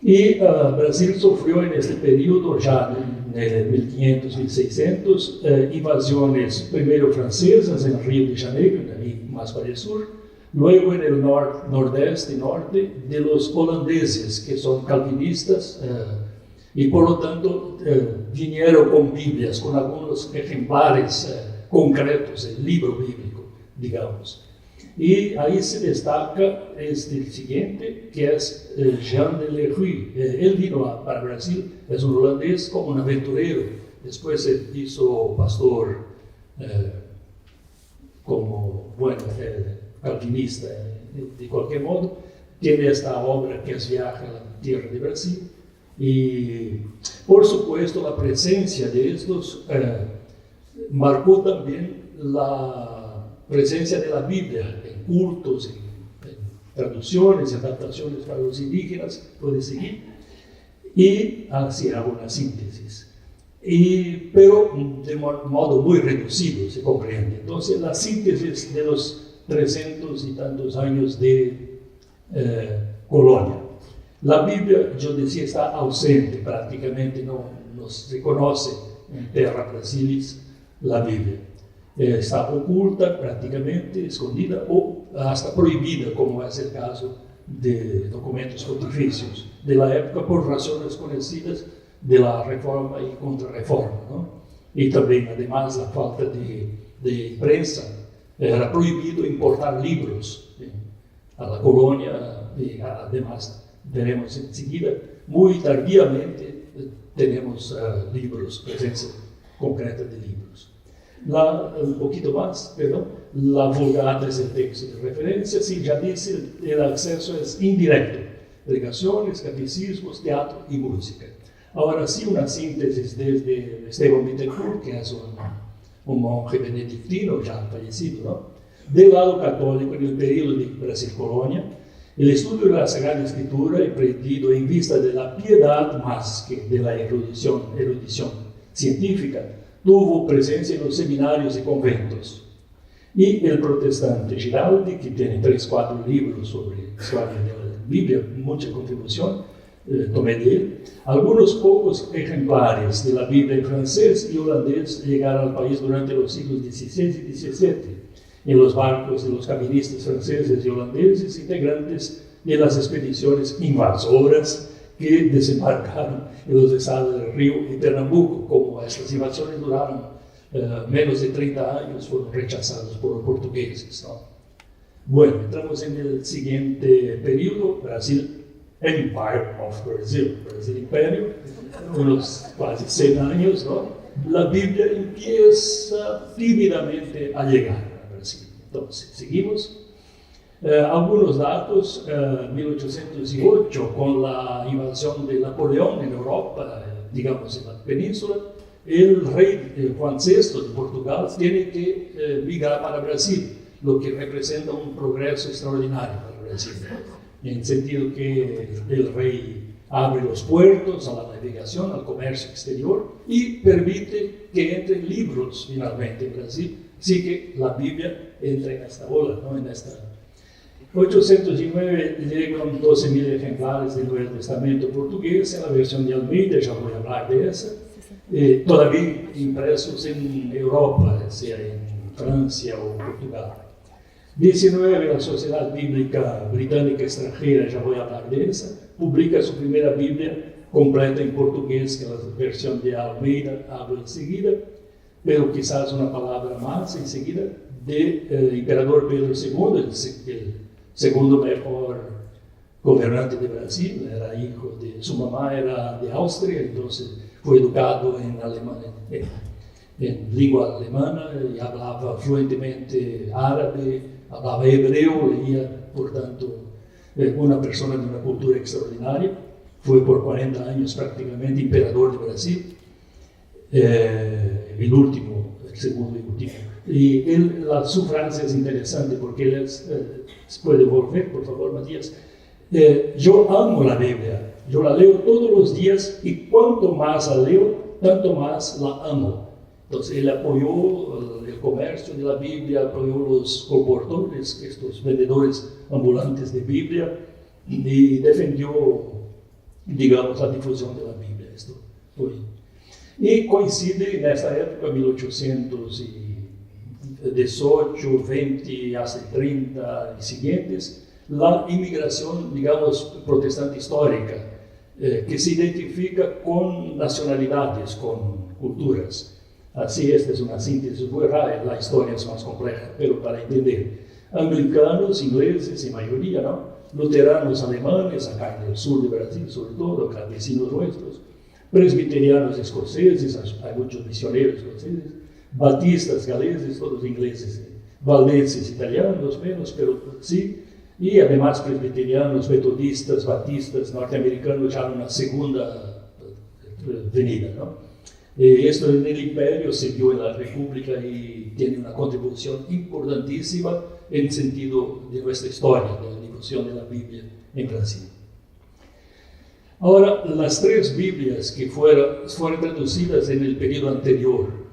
Y Brasil sufrió en este periodo, ya en el 1500, 1600, invasiones primero francesas en Río de Janeiro, ahí más para el sur, luego en el nordeste y norte de los holandeses, que son calvinistas, y por lo tanto vinieron con Biblias, con algunos ejemplares concretos, el libro bíblico, digamos. Y ahí se destaca el siguiente, que es Jean de Leroy. Él vino para Brasil, es un holandés como un aventurero. Después se hizo pastor como, calvinista. De cualquier modo, tiene esta obra que es Viaje a la Tierra de Brasil. Y, por supuesto, la presencia de estos marcó también la presencia de la Biblia en cultos, traducciones y adaptaciones para los indígenas, puede seguir, y así hago una síntesis. Pero de modo muy reducido, se comprende. Entonces, la síntesis de los 300 y tantos años de colonia. La Biblia, yo decía, está ausente, prácticamente no se conoce en Terra Brasilis la Biblia. Está oculta, prácticamente escondida o hasta prohibida, como es el caso de documentos pontificios de la época por razones conocidas de la reforma y contrarreforma, ¿no? Y también, además, la falta de prensa. Era prohibido importar libros a la colonia y además veremos enseguida, muy tardíamente tenemos libros, presencia concreta de libros. Un poquito más, perdón, la Vulgata es el texto de referencia, sí, ya dice, el acceso es indirecto, pregaciones, catecismos, teatro y música. Ahora sí, una síntesis desde Esteban Bittencourt, que es un monje benedictino ya fallecido, ¿no? Del lado católico, en el periodo de Brasil-Colonia, el estudio de la Sagrada Escritura, emprendido en vista de la piedad más que de la erudición científica, tuvo presencia en los seminarios y conventos. Y el protestante Giraldi, que tiene 3-4 libros sobre historia de la Biblia, mucha contribución, tomé de él. Algunos pocos ejemplares de la Biblia en francés y holandés llegaron al país durante los siglos XVI y XVII, en los barcos de los caministas franceses y holandeses, integrantes de las expediciones invasoras que desembarcaron en los estados del Río y Pernambuco. Como estas invasiones duraron menos de 30 años, fueron rechazados por los portugueses, ¿no? Bueno, entramos en el siguiente periodo, Brasil, Empire of Brazil, Brasil Imperio, unos casi 100 años, ¿no? La Biblia empieza tímidamente a llegar. Entonces, seguimos. Algunos datos, 1808, con la invasión de Napoleón en Europa, digamos en la península, el rey Juan VI de Portugal tiene que migrar para Brasil, lo que representa un progreso extraordinario para Brasil, en el sentido que el rey abre los puertos a la navegación, al comercio exterior y permite que entren libros finalmente en Brasil. Así que la Biblia entra en esta ola, ¿no? En esta 809 llegan 12.000 ejemplares del Nuevo Testamento portugués en la versión de Almeida, ya voy a hablar de esa, todavía impresos en Europa, sea en Francia o Portugal. 19, la Sociedad Bíblica Británica Extranjera, ya voy a hablar de esa, publica su primera Biblia completa en portugués, que es la versión de Almeida, hablo enseguida, pero quizás una palabra más enseguida, de Imperador Pedro II, el segundo mejor gobernante de Brasil, era hijo de su mamá, era de Austria, entonces fue educado en Alemania, en lengua alemana, y hablaba fluentemente árabe, hablaba hebreo, leía, por tanto, una persona de una cultura extraordinaria. Fue por 40 años prácticamente imperador de Brasil, el último, el segundo y último. Y su frase es interesante porque él puede volver, por favor, Matías. Yo amo la Biblia, yo la leo todos los días y cuanto más la leo, tanto más la amo. Entonces él apoyó el comercio de la Biblia, apoyó los colportores, estos vendedores ambulantes de Biblia, y defendió, digamos, la difusión de la Biblia. Esto fue. Y coincide en esta época, 1818, 20, hace 30 y siguientes, la inmigración, digamos, protestante histórica, que se identifica con nacionalidades, con culturas. Así, esta es una síntesis muy rara, la historia es más compleja, pero para entender. Anglicanos, ingleses en mayoría, ¿no? Luteranos alemanes, acá en el sur de Brasil, sobre todo, acá vecinos nuestros, presbiterianos escoceses, hay muchos misioneros escoceses, batistas galeses, todos ingleses, valdenses italianos menos, pero sí, y además presbiterianos, metodistas, batistas, norteamericanos ya en una segunda venida, ¿no? Esto en el imperio se vio en la república y tiene una contribución importantísima en sentido de nuestra historia, de la difusión de la Biblia en Brasil. Ahora, las 3 Biblias que fueron traducidas en el periodo anterior,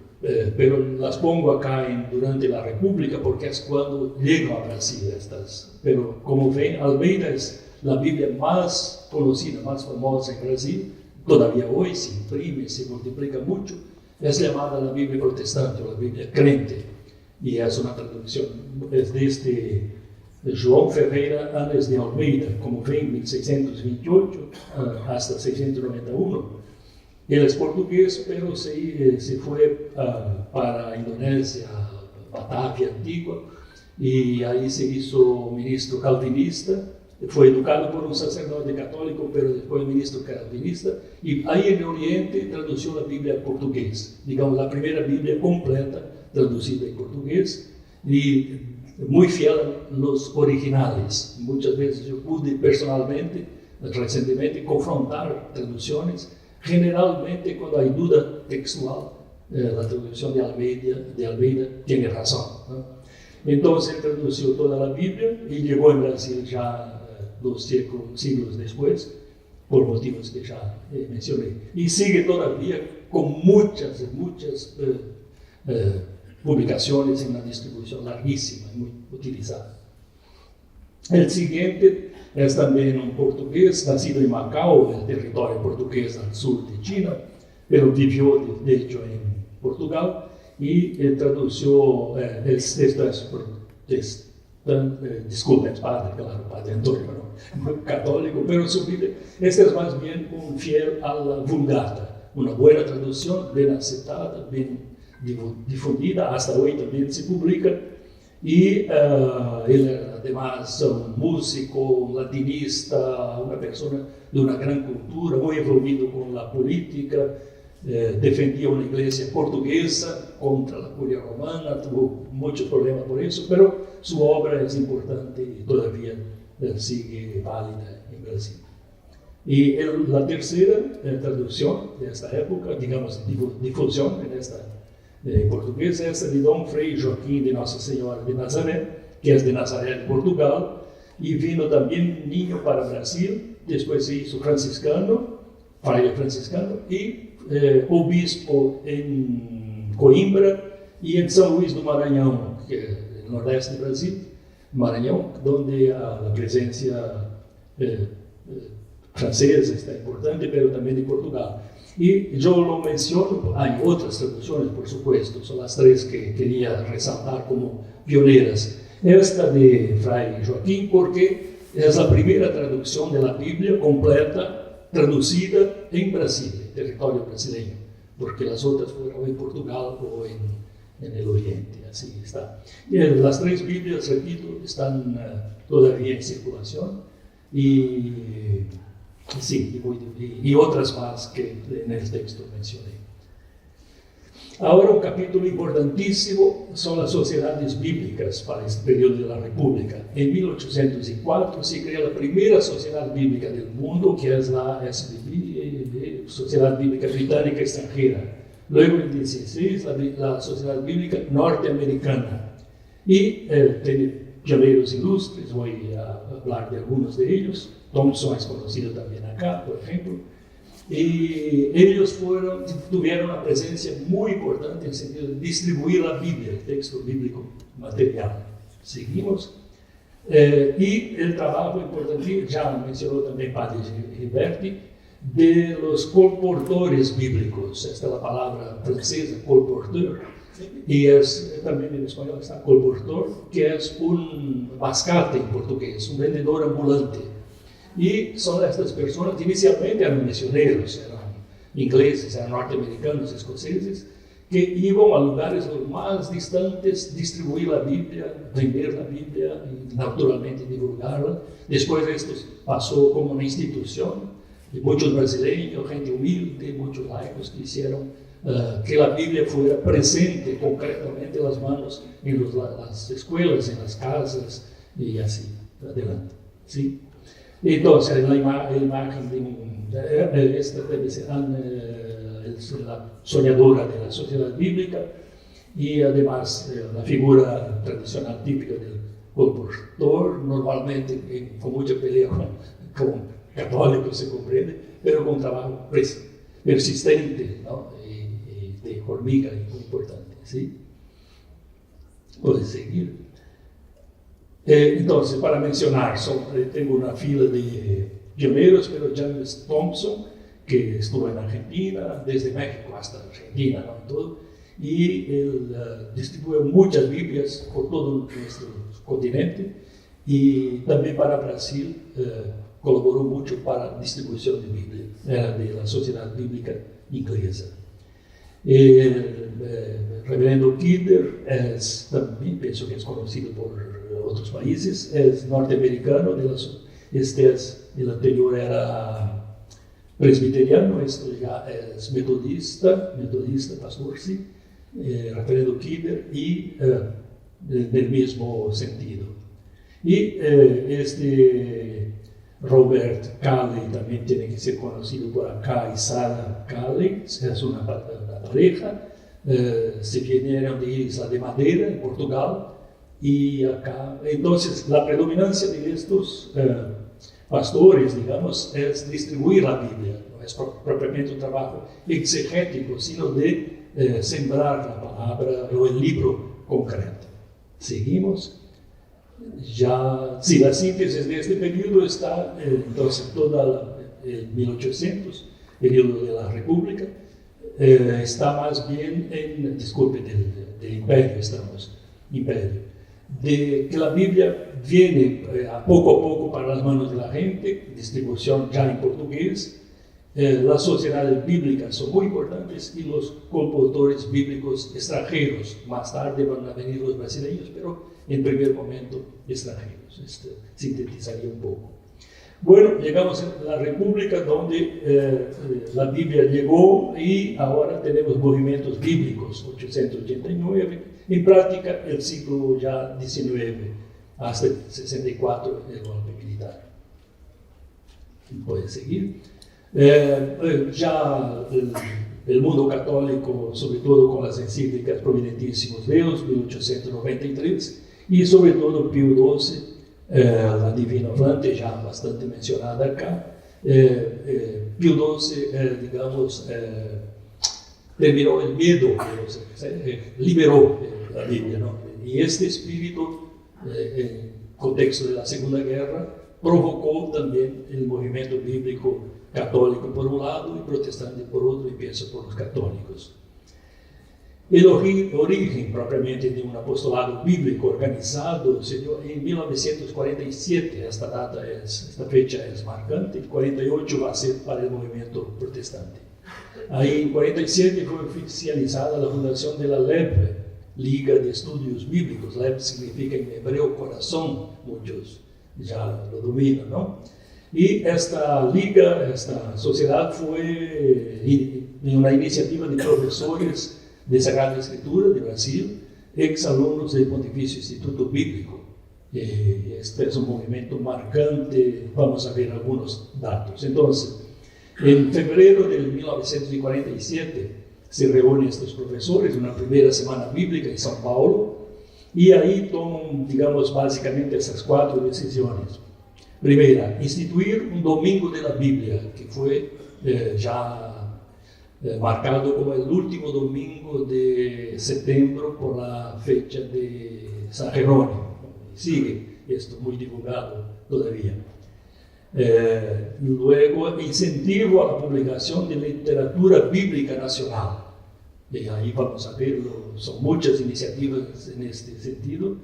pero las pongo acá durante la República porque es cuando llegan a Brasil estas. Pero como ven, Almeida es la Biblia más conocida, más famosa en Brasil, todavía hoy se imprime, se multiplica mucho. Es llamada la Biblia protestante, la Biblia crente, y es una traducción, es de João Ferreira Anes de Almeida, como ven, 1628 hasta 691. Él es portugués, pero se fue para Indonesia, Batavia Antigua, y ahí se hizo ministro calvinista. Fue educado por un sacerdote católico, pero después ministro calvinista, y ahí en el Oriente tradució la Biblia al portugués, digamos la primera Biblia completa traducida en portugués, y muy fiel a los originales. Muchas veces yo pude personalmente, recientemente, confrontar traducciones. Generalmente, cuando hay duda textual, la traducción de Almeida tiene razón, ¿no? Entonces tradució toda la Biblia y llegó en Brasil ya 2 siglos después, por motivos que ya mencioné. Y sigue todavía con muchas publicaciones en una distribución larguísima y muy utilizada. El siguiente es también un portugués, nacido en Macao, el territorio portugués al sur de China, pero vivió de hecho en Portugal, y tradució, disculpe, es padre, claro, padre Antonio, ¿no? Católico, pero su Biblia, este es más bien un fiel a la Vulgata, una buena traducción, bien aceptada, bien difundida, hasta hoy también se publica, y él además un músico, un latinista, una persona de una gran cultura, muy envolvido con la política, defendía una iglesia portuguesa contra la curia romana, tuvo muchos problemas por eso, pero su obra es importante y todavía sigue válida en Brasil. Y la tercera traducción de esta época, digamos, difusión en esta portugués, es de Dom Frei Joaquim de Nossa Senhora de Nazaré, que es de Nazaré, de Portugal, y vino también niño para Brasil, después se hizo franciscano, fraile franciscano, y obispo en Coimbra y en São Luís do Maranhão, que es el nordeste de Brasil, Maranhão, donde la presencia francesa está importante, pero también de Portugal. Y yo lo menciono, hay otras traducciones, por supuesto, son las 3 que quería resaltar como pioneras. Esta de Fray Joaquín, porque es la primera traducción de la Biblia completa traducida en Brasil, en territorio brasileño, porque las otras fueron en Portugal o en el Oriente, así está. Y las 3 Biblias, repito, están todavía en circulación, y otras más que en el texto mencioné. Ahora, un capítulo importantísimo son las sociedades bíblicas para este periodo de la República. En 1804 se crea la primera sociedad bíblica del mundo, que es la SBB, Sociedad Bíblica Británica Extranjera. Luego, en 16, la Sociedad Bíblica Norteamericana. Y tiene pioneros ilustres, voy a hablar de algunos de ellos. Thompson es conocido también acá, por ejemplo. Y ellos tuvieron una presencia muy importante en el sentido de distribuir la Biblia, el texto bíblico material. Seguimos. Y el trabajo importante, ya mencionó también Padre Gilberti, de los colportores bíblicos. Esta es la palabra francesa, colporteur, y también en español está colportor, que es un mascate en portugués, un vendedor ambulante. Y son estas personas, inicialmente eran misioneros, eran ingleses, eran norteamericanos, escoceses, que iban a lugares los más distantes, distribuir la Biblia, vender la Biblia y naturalmente divulgarla. Después esto pasó como una institución, y muchos brasileños, gente humilde, muchos laicos que hicieron que la Biblia fuera presente concretamente en las manos, en las escuelas, en las casas y así adelante. ¿Sí? Entonces, la imagen de esta debe ser la soñadora de la sociedad bíblica, y además la figura tradicional típica del compositor, normalmente con mucha pelea con católicos, se comprende, pero con trabajo persistente, ¿no? Y de hormiga, muy importante, ¿sí? Puedes seguir. Entonces, para mencionar, tengo una fila de pioneros, pero James Thompson, que estuvo en Argentina, desde México hasta Argentina, ¿no? Todo, y él distribuye muchas Biblias por todo nuestro continente, y también para Brasil colaboró mucho para la distribución de Biblia, de la Sociedad Bíblica Inglesa. El reverendo Kidder también pienso que es conocido por otros países, es norteamericano, el anterior era presbiteriano, este ya es metodista, pastor, sí, reverendo Kidder, y del mismo sentido. Y Robert Calley también tiene que ser conocido por acá, y Sarah Calley, es una pareja, se vinieron de Isla de Madeira, en Portugal, y acá, entonces la predominancia de estos pastores, digamos, es distribuir la Biblia, no es propiamente un trabajo exegético, sino de sembrar la palabra o el libro concreto. Seguimos. Ya, sí, la síntesis de este periodo está, entonces, toda el 1800, periodo de la República, está más bien en, disculpe, del imperio, de que la Biblia viene a poco para las manos de la gente, distribución ya en portugués. Las sociedades bíblicas son muy importantes y los compositores bíblicos extranjeros. Más tarde van a venir los brasileños, pero en primer momento extranjeros. Sintetizaría un poco. Bueno, llegamos a la República, donde la Biblia llegó, y ahora tenemos movimientos bíblicos, 889, en práctica el siglo ya XIX, hasta el 64, el golpe militar. Puede seguir. Ya el mundo católico, sobre todo con las encíclicas Providentísimos Deus, 1893, y sobre todo Pío XII, la Divina Flante, ya bastante mencionada acá. Pío XII, digamos, terminó el miedo, liberó la Biblia, ¿no? Y este espíritu, en contexto de la Segunda Guerra, provocó también el movimiento bíblico católico por un lado y protestante por otro, y pienso por los católicos. El origen propiamente de un apostolado bíblico organizado se dio en 1947, esta fecha es marcante, 48 va a ser para el movimiento protestante. Ahí en 47 fue oficializada la fundación de la LEB, Liga de Estudios Bíblicos. LEB significa en hebreo corazón, muchos ya lo dominan, ¿no? Y esta liga, esta sociedad fue una iniciativa de profesores de Sagrada Escritura de Brasil, exalumnos del Pontificio Instituto Bíblico. Este es un movimiento marcante, vamos a ver algunos datos. Entonces, en febrero de 1947 se reúnen estos profesores, una primera semana bíblica en São Paulo, y ahí toman, digamos, básicamente esas 4 decisiones. Primera, instituir un domingo de la Biblia, que fue marcado como el último domingo de septiembre por la fecha de San Jerónimo. Sigue esto muy divulgado todavía. Luego, incentivo a la publicación de literatura bíblica nacional. Y ahí vamos a verlo, son muchas iniciativas en este sentido.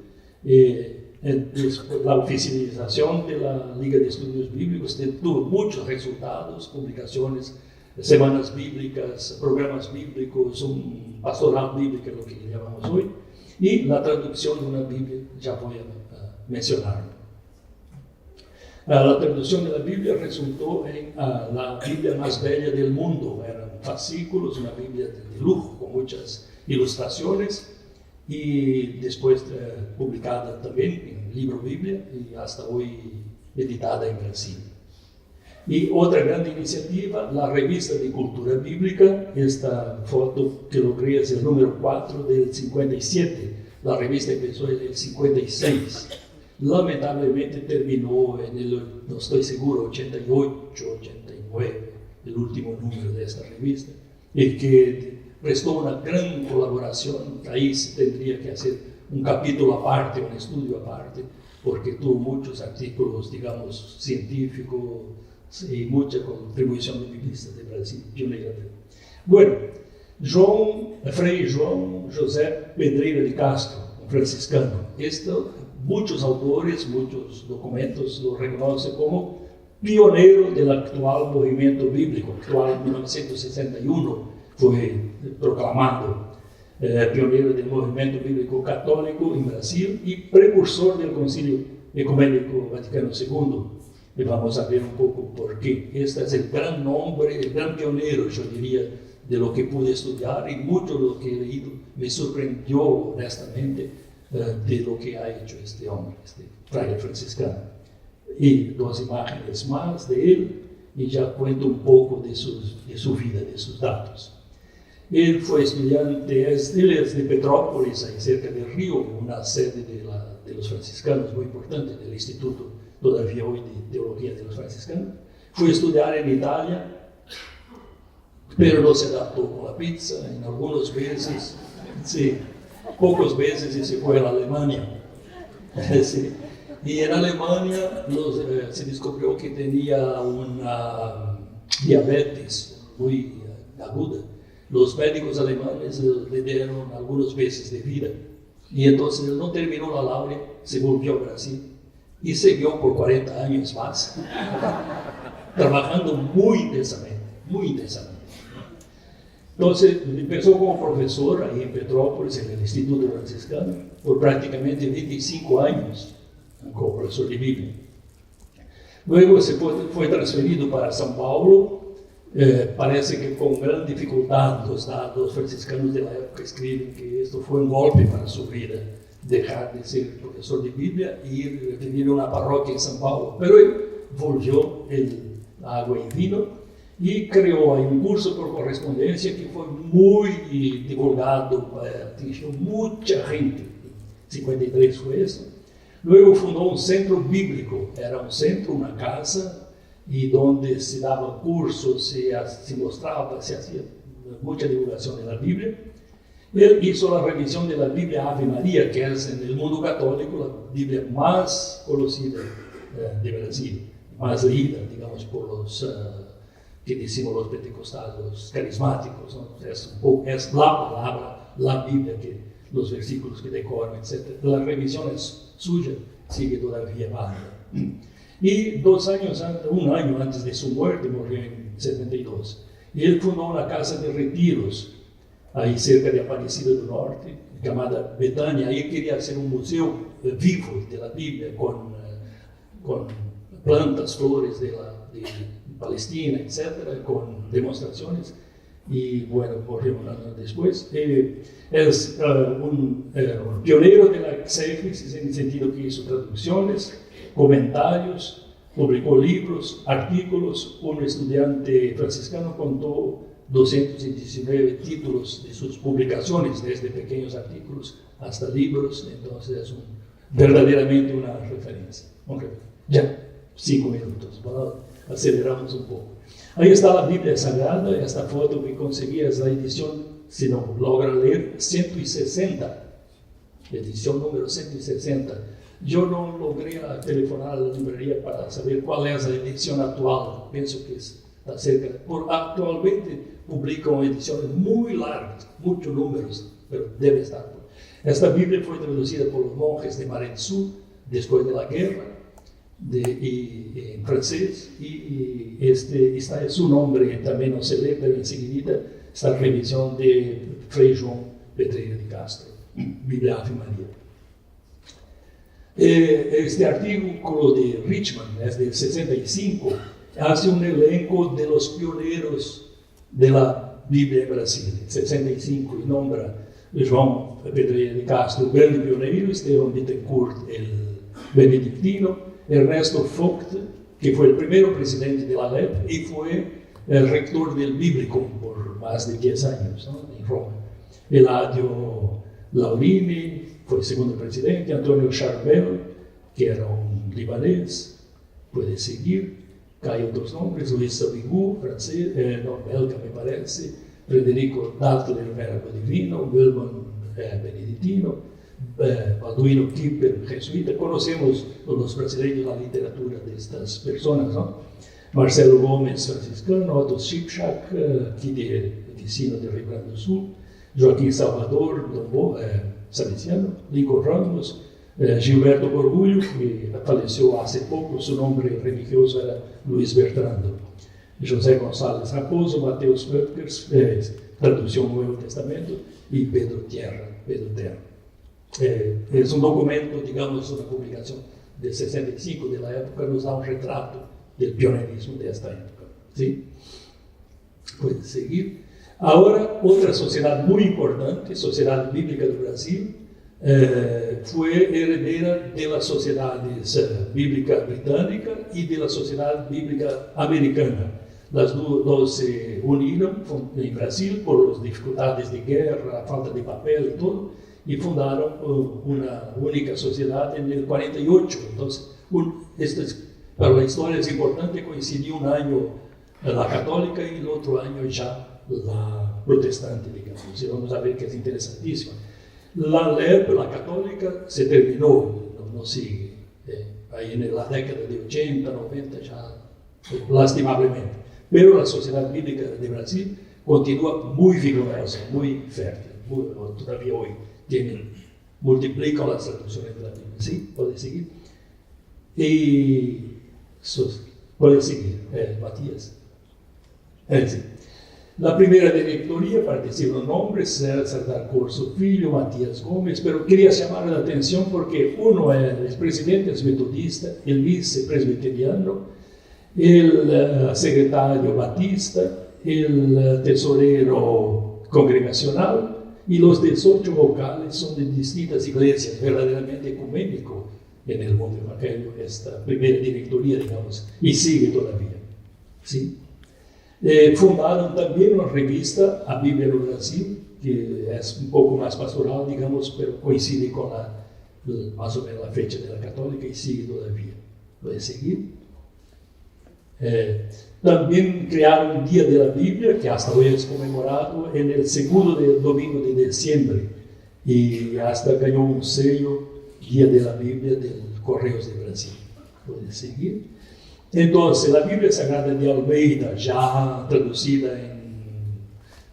La oficialización de la Liga de Estudios Bíblicos tuvo muchos resultados, publicaciones, semanas bíblicas, programas bíblicos, un pastoral bíblico, lo que llamamos hoy, y la traducción de una Biblia, ya voy a mencionarlo. La traducción de la Biblia resultó en la Biblia más bella del mundo. Eran fascículos, una Biblia de lujo con muchas ilustraciones, y después publicada también en libro Biblia y hasta hoy editada en Brasil. Y otra gran iniciativa, la revista de cultura bíblica. Esta foto que logré es el número 4 del 57. La revista empezó en el 56. lamentablemente terminó en el, no estoy seguro, 88, 89, el último número de esta revista, y que prestó una gran colaboración. Ahí se tendría que hacer un capítulo aparte, un estudio aparte, porque tuvo muchos artículos, digamos, científicos y mucha contribución de biblistas de Brasil, pionera. Bueno, Frei João José Pedreira de Castro, un franciscano. Muchos autores, muchos documentos lo reconocen como pionero del actual movimiento bíblico, actual en 1961 fue proclamado pionero del movimiento bíblico católico en Brasil y precursor del Concilio Ecuménico Vaticano II. Y vamos a ver un poco por qué. Este es el gran nombre, el gran pionero, yo diría, de lo que pude estudiar, y mucho de lo que he leído me sorprendió honestamente de lo que ha hecho este hombre, este fraile franciscano. Y dos imágenes más de él, y ya cuento un poco de su vida, de sus datos. Él fue estudiante, él es de Petrópolis, ahí cerca del río, una sede de los franciscanos muy importante, del Instituto todavía hoy de Teología de los Franciscanos. Fue a estudiar en Italia, pero no se adaptó con la pizza, en algunos veces, sí, pocos veces, y se fue a Alemania. Sí. Y en Alemania se descubrió que tenía una diabetes muy aguda. Los médicos alemanes le dieron algunos meses de vida. Y entonces él no terminó la laurea, se volvió a Brasil y siguió por 40 años más, trabajando muy intensamente, muy intensamente. Entonces empezó como profesor ahí en Petrópolis, en el Instituto Franciscano, por prácticamente 25 años, como profesor de Biblia. Luego se fue transferido para São Paulo. Parece que con gran dificultad los franciscanos de la época escriben que esto fue un golpe para su vida, dejar de ser profesor de Biblia y ir a vivir en una parroquia en São Paulo. Pero él volvió el agua y vino y creó ahí un curso por correspondencia que fue muy divulgado, atingió mucha gente. 53 fue eso. Luego fundó un centro bíblico, era un centro, una casa, y donde se daban cursos, se mostraba, se hacía mucha divulgación de la Biblia. Él hizo la revisión de la Biblia Ave María, que es en el mundo católico la Biblia más conocida de Brasil, más leída, digamos, por los que decimos los pentecostales, los carismáticos, ¿no? Es la palabra, la Biblia, los versículos que decoran, etc. La revisión es suya, sigue todavía válida. Y un año antes de su muerte, murió en 72. Y él fundó una casa de retiros, ahí cerca de Aparecida do Norte, llamada Betania. Ahí quería hacer un museo vivo de la Biblia, con plantas, flores de Palestina, etc., con demostraciones. Y bueno, murió un año después. Es un pionero de la exégesis, en el sentido que hizo traducciones, comentarios, publicó libros, artículos. Un estudiante franciscano contó 219 títulos de sus publicaciones, desde pequeños artículos hasta libros. Entonces es verdaderamente una referencia. Ya, 5 minutos, aceleramos un poco. Ahí está la Biblia Sagrada. Esta foto que conseguí es la edición, si no logran leer, 160, edición número 160. Yo no logré telefonar a la librería para saber cuál es la edición actual. Pienso que está cerca. Actualmente publican ediciones muy largas, muchos números, pero debe estar. Esta Biblia fue traducida por los monjes de Marensu después de la guerra, en francés, y está es su nombre, también no se lee, pero enseguida esta revisión de Frei João Pedreira de Castro, Biblia Ave María. Este artículo de Richman, es del 65, hace un elenco de los pioneros de la Biblia en Brasil, 65, y nombra João Pedreira de Castro, el grande pionero, Esteban Bittencourt, el benedictino, Ernesto Vogt, que fue el primer presidente de la LEP y fue el rector del Bíblico por más de 10 años, ¿no? En Roma. Eladio Laurini fue segundo presidente, Antonio Charbel, que era un libanés, puede seguir. Hay otros nombres, Luis Savigny, francés, belga me parece, Federico Dattler, Verbo Divino, Wilman, benedictino, Balduino Kipper, jesuita. Conocemos los brasileños la literatura de estas personas, ¿no? Marcelo Gomes, franciscano, Otto Schipschak, aquí de Ticino de Rio Grande do Sul, Joaquim Salvador, salesiano, Lincoln Ramos, Gilberto Borgulho, que faleceu há pouco, seu nome religioso era Luiz Bertrando, José Gonçalves Raposo, Mateus Pöpkers, tradução do Novo Testamento, e Pedro Terra. É um documento, digamos, uma publicação de 65 da época, nos dá um retrato do pioneirismo desta época. Sim? Pode seguir. Agora, outra sociedade muito importante, Sociedade Bíblica do Brasil, foi herdeira da Sociedade Bíblica Britânica e da Sociedade Bíblica Americana. As duas se uniram em Brasil por as dificuldades de guerra, a falta de papel e tudo, e fundaram uma única sociedade em 48. Então, para a história é importante coincidir um ano a católica e no outro ano já a protestante, digamos. E vamos ver que é interessantíssima. A LEB, a católica, se terminou, não sigue. Aí na década de 80, 90 já, lastimavelmente. Pero a Sociedade Bíblica de Brasil continua muito vigorosa, muito fértil. Todavía hoje multiplicam as traduções da Bíblia. Sim, pode seguir. E pode seguir, Matias. Sim. Na primeira diretoria participam nomes, César Corso Filho, Matias Gomes, mas queria chamar a atenção porque um é o presidente metodista, o vice-presbiteriano, o secretário batista, o tesoureiro congregacional e os 18 vocales são de distintas igrejas, verdadeiramente ecumênico no mundo evangélico, esta primeira diretoria, digamos, e sigue todavia. Sim? Fundaram também uma revista, a Bíblia no Brasil, que é um pouco mais pastoral, digamos, mas coincide com mais ou menos a fecha da católica e sigue todavia. Pode seguir. Também criaram o Dia da Bíblia, que hasta hoje é comemorado no segundo domingo de dezembro, e hasta ganhou um selo Dia da Bíblia do Correios de Brasil. Pode seguir. Então, a Bíblia Sagrada de Almeida, já traduzida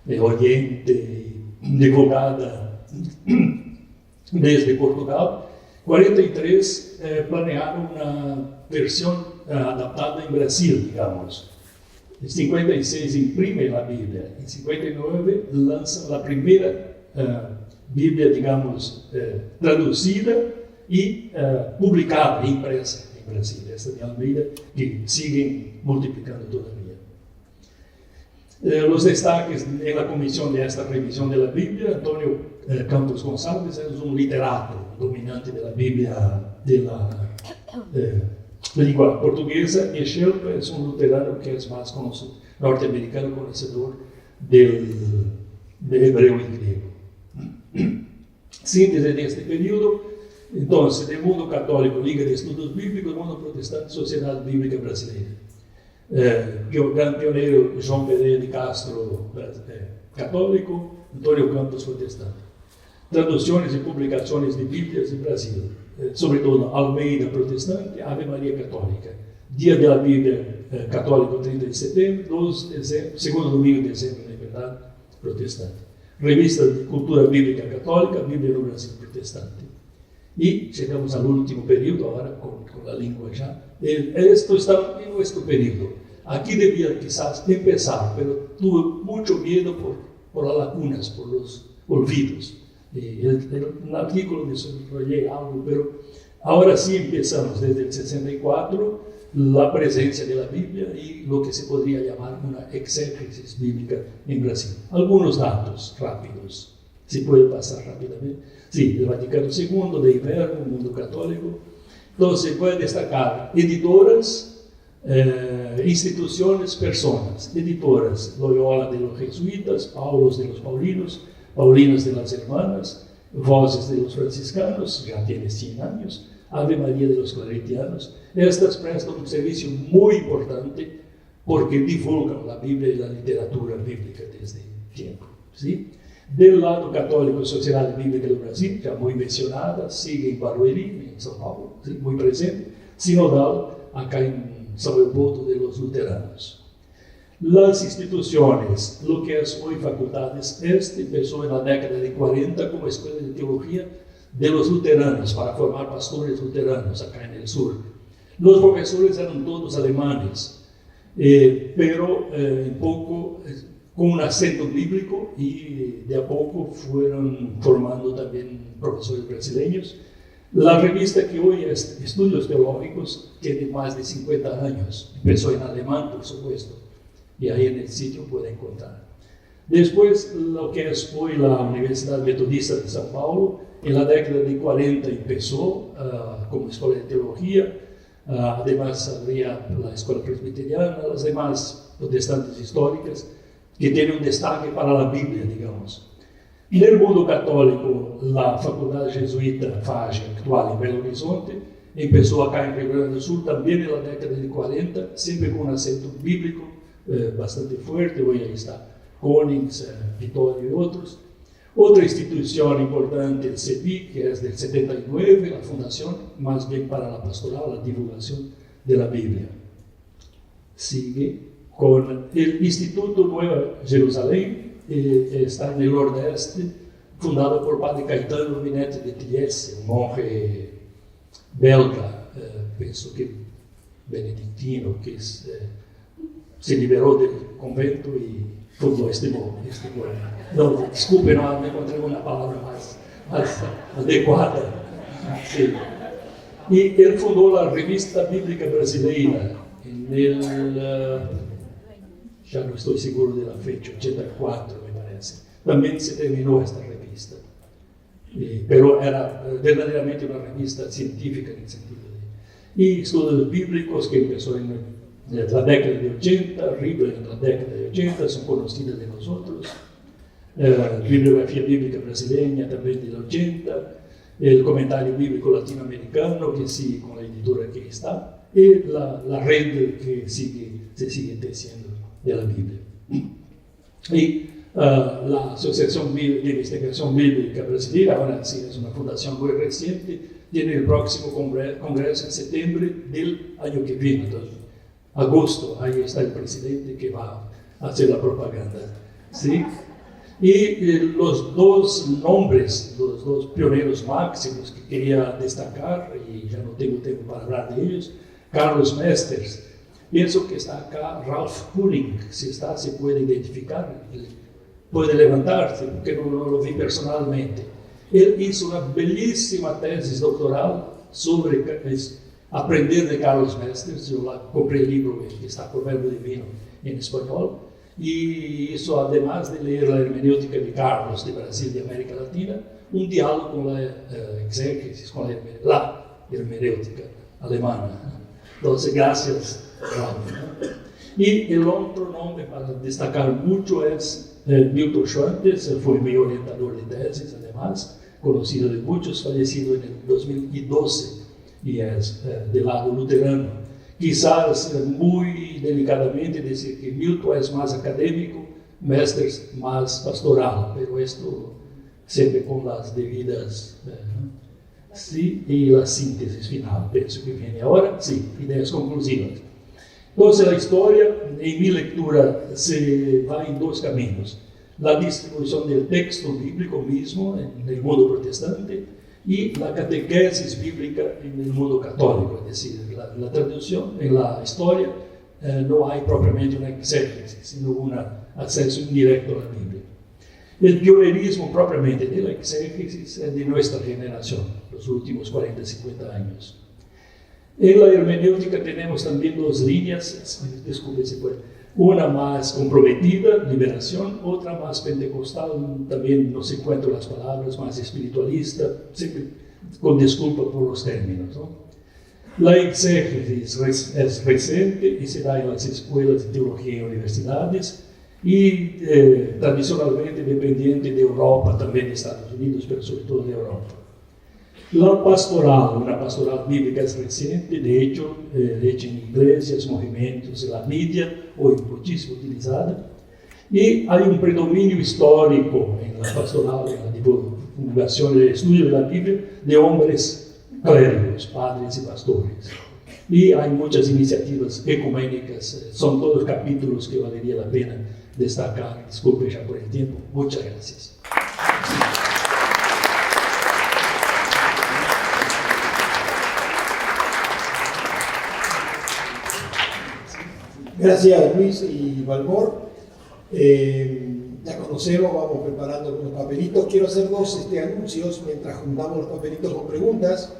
em Oriente, divulgada desde Portugal, 43 planearam uma versão adaptada em Brasil, digamos. Em 56 imprimem a Bíblia, em 59 lançam a primeira Bíblia, digamos, traduzida e publicada, impressa. Brasil, essa de Almeida, que siguen multiplicando todavía. Los destaques en la comisión de esta revisión de la Biblia, Antonio Campos González es un literato dominante de la Biblia de la lengua portuguesa, y Shelp es un luterano que es más conocido, norteamericano conocedor de hebreo y griego. Síntesis de este periodo. Entonces, el mundo católico, Liga de Estudos Bíblicos, el mundo protestante, Sociedade Bíblica Brasileira. Gran pioneiro, João Pereira de Castro, católico, Antônio Campos, protestante. Traduções e publicações de Bíblias em Brasil, sobretudo Almeida, protestante, Ave Maria, católica. Dia da Bíblia católico, 30 de setembro, 12 de dezembro, segundo domingo de dezembro, na verdade, protestante. Revista de Cultura Bíblica Católica, Bíblia no Brasil, protestante. E chegamos ao último período, agora com a língua já. Esto está em nosso período. Aqui devia quizás começar, mas tuve muito medo por as lacunas, por os olvidos. No artículo desarrollei algo, mas agora sim começamos desde o 64 a presença da Bíblia e o que se poderia chamar uma exégesis bíblica em Brasil. Alguns dados rápidos, se pode passar rapidamente. Sim, do Vaticano II, de Inverno, Mundo Católico. Então, se pode destacar editoras, instituições, pessoas. Editoras, Loyola de los Jesuitas, Paulos de los Paulinos, Paulinas de las Hermanas, Vozes de los Franciscanos, já tem 100 anos, Ave María de los Claretianos. Estas prestan un servicio muy importante porque divulgan la Biblia y la literatura bíblica desde tiempo. ¿Sí? Del lado católico, Sociedad Bíblica del Brasil, ya muy mencionada, sigue en Barueri, en São Paulo, ¿sí? Muy presente. Sinodal, acá en São Leopoldo de los Luteranos. Las instituciones, lo que es hoy facultades, empezó en la década de 40 como escuela de teología de los luteranos, para formar pastores luteranos acá en el sur. Los profesores eran todos alemanes, pero un poco con un acento bíblico, y de a poco fueron formando también profesores brasileños. La revista que hoy es Estudios Teológicos tiene más de 50 años, empezó en alemán, por supuesto, y ahí en el sitio puede encontrar. Después, lo que es hoy la Universidad Metodista de São Paulo, en la década de 40 empezó como escuela de teología, además había la escuela presbiteriana, las demás protestantes históricas, que tienen un destaque para la Biblia, digamos. En el mundo católico, la Facultad Jesuita FAGE, actual en Belo Horizonte, empezó acá en Rio Grande do Sul también en la década de 40, siempre con un acento bíblico bastante fuerte. Hoy ahí está Konings, Vittorio y otros. Otra institución importante, el CEPI, que es del 79, la fundación, más bien para la pastoral, la divulgación de la Biblia. Sigue con el Instituto Nueva Jerusalén, está en el nordeste, fundado por Padre Caetano Minetti de Trieste, un monje belga, pienso que benedictino, que se liberó del convento y fundó este monje. No, disculpe, no encontré una palabra más adecuada. Sí. Y él fundó la Revista Bíblica Brasileira en el, ya no estoy seguro de la fecha, 84 me parece. También se terminó esta revista, pero era verdaderamente una revista científica en el sentido de... Y estudios bíblicos, que empezó en la década de 80, Ribeiro en la década de 80, son conocidas de nosotros. Bibliografía bíblica brasileña también del 80, el comentario bíblico latinoamericano, que sigue con la editora que está, y la red que se sigue teciendo de la Biblia. Y la Asociación de Investigación Bíblica Brasileña, ahora sí es una fundación muy reciente, tiene el próximo congreso en septiembre del año que viene, entonces, agosto, ahí está el presidente que va a hacer la propaganda. ¿Sí? Y los dos nombres, los dos pioneros máximos que quería destacar, y ya no tengo tiempo para hablar de ellos, Carlos Mesters. Pienso que está acá Ralph Kuning, si está, se puede identificar, puede levantarse, porque no lo vi personalmente. Él hizo una bellísima tesis doctoral sobre aprender de Carlos Mesters. Yo compré el libro que está por Verbo Divino en español, y hizo, además de leer la hermenéutica de Carlos de Brasil y América Latina, un diálogo con la exégesis, con la hermenéutica alemana. Entonces, gracias, Ralph. Y el otro nombre para destacar mucho es Milton Schwantes, fue mi orientador de tesis, además, conocido de muchos, fallecido en el 2012, y es del lado luterano. Quizás muy delicadamente decir que Milton es más académico, Mesters más pastoral, pero esto siempre con las debidas, sí, y la síntesis final, pienso que viene ahora, sí, ideas conclusivas. Entonces la historia, en mi lectura, se va en dos caminos: la distribución del texto bíblico mismo en el mundo protestante y la catequesis bíblica en el mundo católico, es decir, la traducción, en la historia no hay propiamente una exégesis, sino un acceso indirecto a la Biblia. El pionerismo propiamente de la exégesis es de nuestra generación, los últimos 40-50 años. En la hermenéutica tenemos también dos líneas, disculpe si puede, una más comprometida, liberación, otra más pentecostal, también no se encuentran las palabras, más espiritualista, siempre con disculpa por los términos, ¿no? La exégesis es reciente y se da en las escuelas de teología y universidades, y tradicionalmente dependiente de Europa, también de Estados Unidos, pero sobre todo de Europa. La pastoral, una pastoral bíblica es reciente, de hecho en iglesias, movimientos, en la media, hoy muchísimo utilizada. Y hay un predominio histórico en la pastoral, en la divulgación, el estudio de la Biblia, de hombres clérigos, padres y pastores. Y hay muchas iniciativas ecuménicas, son todos capítulos que valería la pena destacar. Disculpe ya por el tiempo. Muchas gracias. Gracias, Luis y Valmor. Ya conocemos, vamos preparando algunos papelitos. Quiero hacer dos anuncios mientras juntamos los papelitos con preguntas.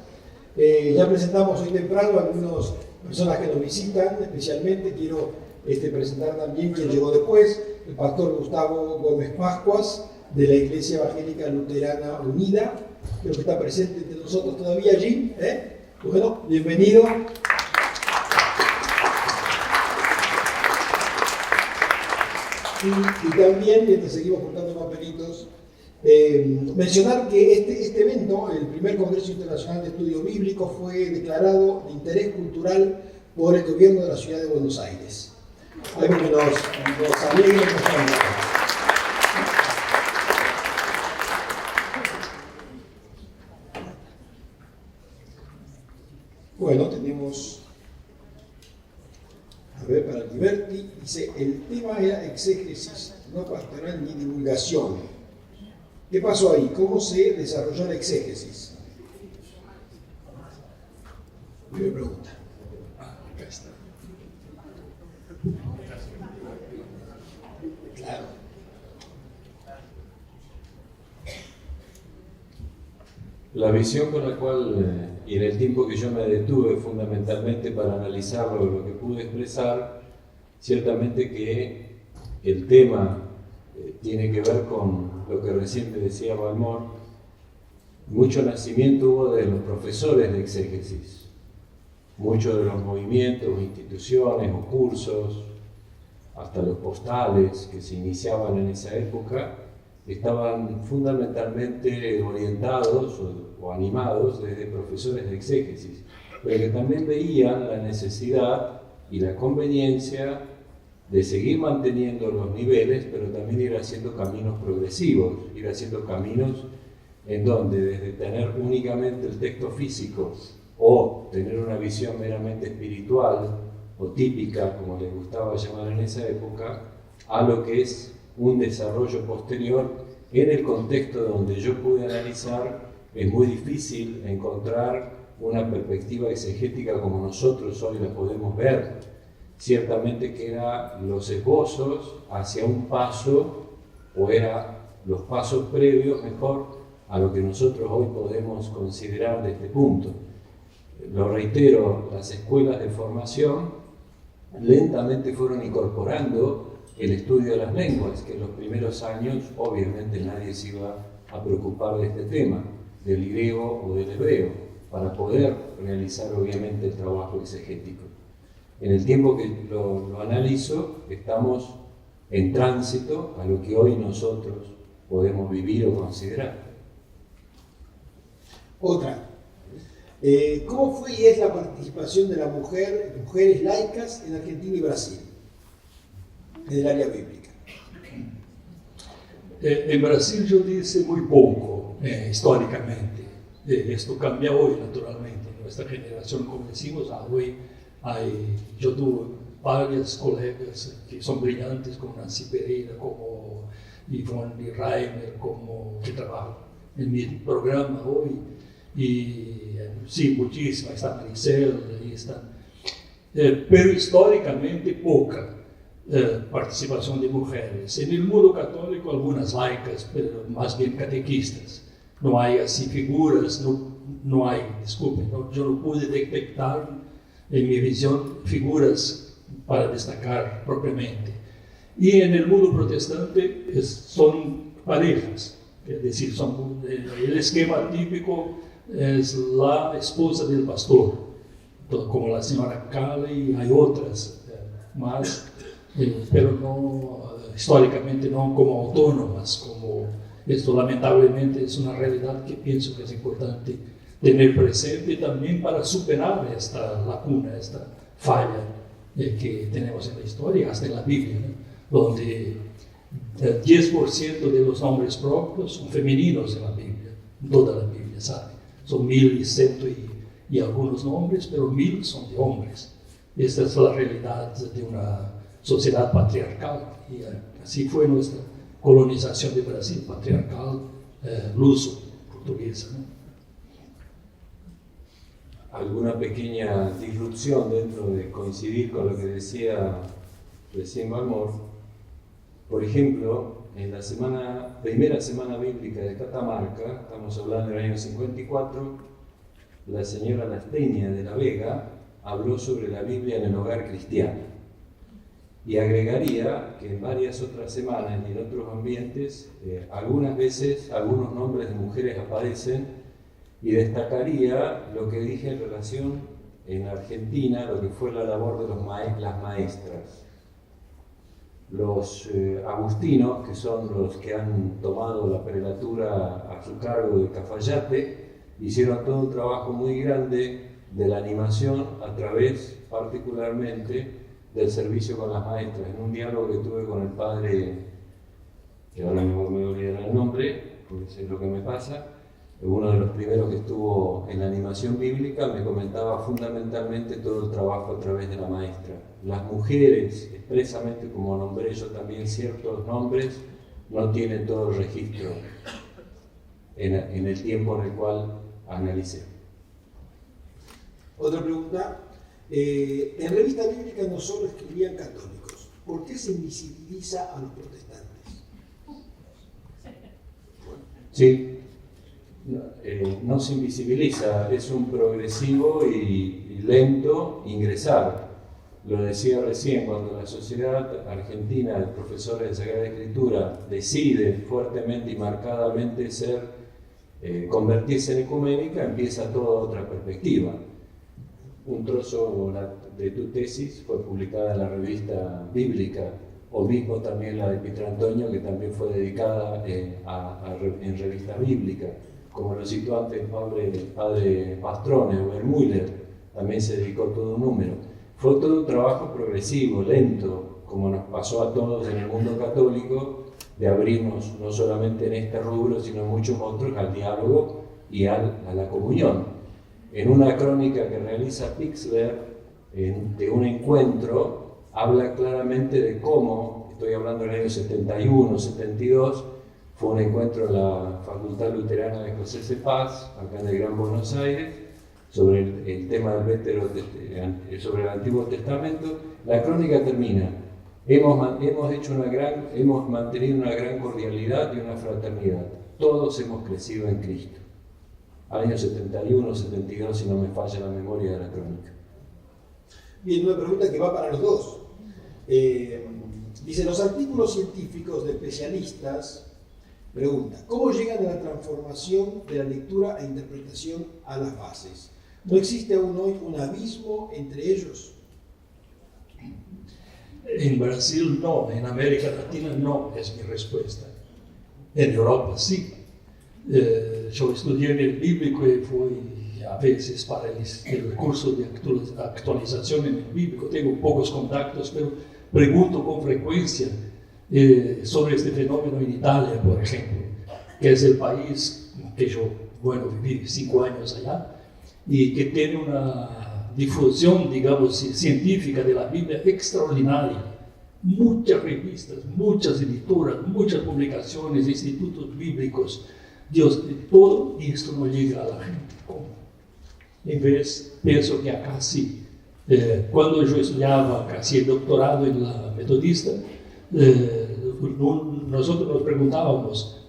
Ya presentamos hoy temprano a algunas personas que nos visitan, especialmente quiero presentar también quien llegó después, el pastor Gustavo Gómez Pascuas, de la Iglesia Evangélica Luterana Unida. Creo que está presente entre nosotros todavía allí. Bueno, bienvenido. Y también, mientras seguimos juntando papelitos, mencionar que este evento, el primer Congreso Internacional de Estudio Bíblico, fue declarado de interés cultural por el gobierno de la ciudad de Buenos Aires. Algo que nos alegra y nos honra. Bueno, tenemos, a ver, para Liberty, dice, el tema era exégesis, no pastoral ni divulgación. ¿Qué pasó ahí? ¿Cómo se desarrolló la exégesis? Primera pregunta. Acá está. Claro. La visión con la cual, y en el tiempo que yo me detuve fundamentalmente para analizarlo, lo que pude expresar, ciertamente que el tema tiene que ver con lo que recién te decía Valmor. Mucho nacimiento hubo de los profesores de exégesis, muchos de los movimientos, instituciones o cursos, hasta los postales que se iniciaban en esa época, estaban fundamentalmente orientados o animados desde profesores de exégesis, pero que también veían la necesidad y la conveniencia de seguir manteniendo los niveles, pero también ir haciendo caminos progresivos, ir haciendo caminos en donde desde tener únicamente el texto físico o tener una visión meramente espiritual o típica, como les gustaba llamar en esa época, a lo que es un desarrollo posterior en el contexto donde yo pude analizar. Es muy difícil encontrar una perspectiva exegética como nosotros hoy la podemos ver. Ciertamente que eran los esbozos hacia un paso, o eran los pasos previos, mejor, a lo que nosotros hoy podemos considerar de este punto. Lo reitero, las escuelas de formación lentamente fueron incorporando el estudio de las lenguas, que en los primeros años obviamente nadie se iba a preocupar de este tema, del griego o del hebreo, para poder realizar obviamente el trabajo exegético. En el tiempo que lo analizo, estamos en tránsito a lo que hoy nosotros podemos vivir o considerar. Otra. ¿Cómo fue y es la participación de mujeres laicas en Argentina y Brasil, en el área bíblica? En Brasil yo dice muy poco, históricamente. Esto cambia hoy, naturalmente. Nuestra generación, como decimos, hoy yo tuve varias colegas que son brillantes, como Nancy Pereira, como Yvonne Reimer, que trabajan en mi programa hoy. Y sí, muchísimas, está Maricel, ahí están. Pero históricamente poca participación de mujeres. En el mundo católico algunas laicas, pero más bien catequistas. No hay así figuras, no hay, disculpen, yo no pude detectar en mi visión figuras para destacar propiamente. Y en el mundo protestante son parejas, es decir, el esquema típico es la esposa del pastor, como la señora Cali, hay otras más, pero no, históricamente no como autónomas, como esto lamentablemente es una realidad que pienso que es importante tener presente también para superar esta lacuna, esta falla que tenemos en la historia, hasta en la Biblia, ¿no? Donde el 10% de los nombres propios son femeninos en la Biblia, toda la Biblia, ¿sabe? Son 1100 y algunos nombres, pero 1000 son de hombres. Esta es la realidad de una sociedad patriarcal, y así fue nuestra colonización de Brasil, patriarcal, luso-portuguesa, ¿no? Alguna pequeña disrupción dentro de coincidir con lo que decía recién Valmor. Por ejemplo, en la primera semana bíblica de Catamarca, estamos hablando del año 54, la señora Lasteña de la Vega habló sobre la Biblia en el hogar cristiano. Y agregaría que en varias otras semanas y en otros ambientes, algunas veces algunos nombres de mujeres aparecen, y destacaría lo que dije en relación en Argentina, lo que fue la labor de las maestras. Los agustinos, que son los que han tomado la prelatura a su cargo de Cafayate, hicieron todo un trabajo muy grande de la animación a través, particularmente, del servicio con las maestras. En un diálogo que tuve con el padre, que ahora me voy a olvidar el nombre, porque sé lo que me pasa, uno de los primeros que estuvo en la animación bíblica, me comentaba fundamentalmente todo el trabajo a través de la maestra. Las mujeres, expresamente como nombré yo también ciertos nombres, no tienen todo el registro en el tiempo en el cual analicé. Otra pregunta. En revista bíblica no solo escribían católicos. ¿Por qué se invisibiliza a los protestantes? Sí. No se invisibiliza, es un progresivo y lento ingresar. Lo decía recién, cuando la Sociedad Argentina de Profesores de Sagrada Escritura decide fuertemente y marcadamente convertirse en ecuménica, empieza toda otra perspectiva. Un trozo de tu tesis fue publicada en la revista bíblica, o mismo también la de Pietro Antonio, que también fue dedicada en revista bíblica. Como lo citó antes el padre Pastrone o Müller, también se dedicó todo un número. Fue todo un trabajo progresivo, lento, como nos pasó a todos en el mundo católico, de abrirnos no solamente en este rubro, sino en muchos otros, al diálogo y a la comunión. En una crónica que realiza Pixler, de un encuentro, habla claramente de cómo, estoy hablando del año 71, 72, fue un encuentro en la Facultad Luterana de José C. Paz, acá en el Gran Buenos Aires, sobre el tema del sobre el Antiguo Testamento. La crónica termina: hemos mantenido una gran cordialidad y una fraternidad. Todos hemos crecido en Cristo. Año 71, 72, si no me falla la memoria de la crónica. Bien, una pregunta que va para los dos. Dice, los artículos científicos de especialistas, pregunta, ¿cómo llegan a la transformación de la lectura e interpretación a las bases? ¿No existe aún hoy un abismo entre ellos? En Brasil no, en América Latina no, es mi respuesta. En Europa sí. Yo estudié en el bíblico y fui a veces para el curso de actualización en el bíblico. Tengo pocos contactos, pero pregunto con frecuencia sobre este fenómeno en Italia, por ejemplo, que es el país que yo, viví 5 años allá, y que tiene una difusión, digamos, científica de la Biblia extraordinaria. Muchas revistas, muchas editoras, muchas publicaciones, institutos bíblicos, Dios, todo esto no llega a la gente. ¿Cómo? En vez, pienso que acá sí. Cuando yo estudiaba casi el doctorado en la Metodista, nosotros nos preguntábamos,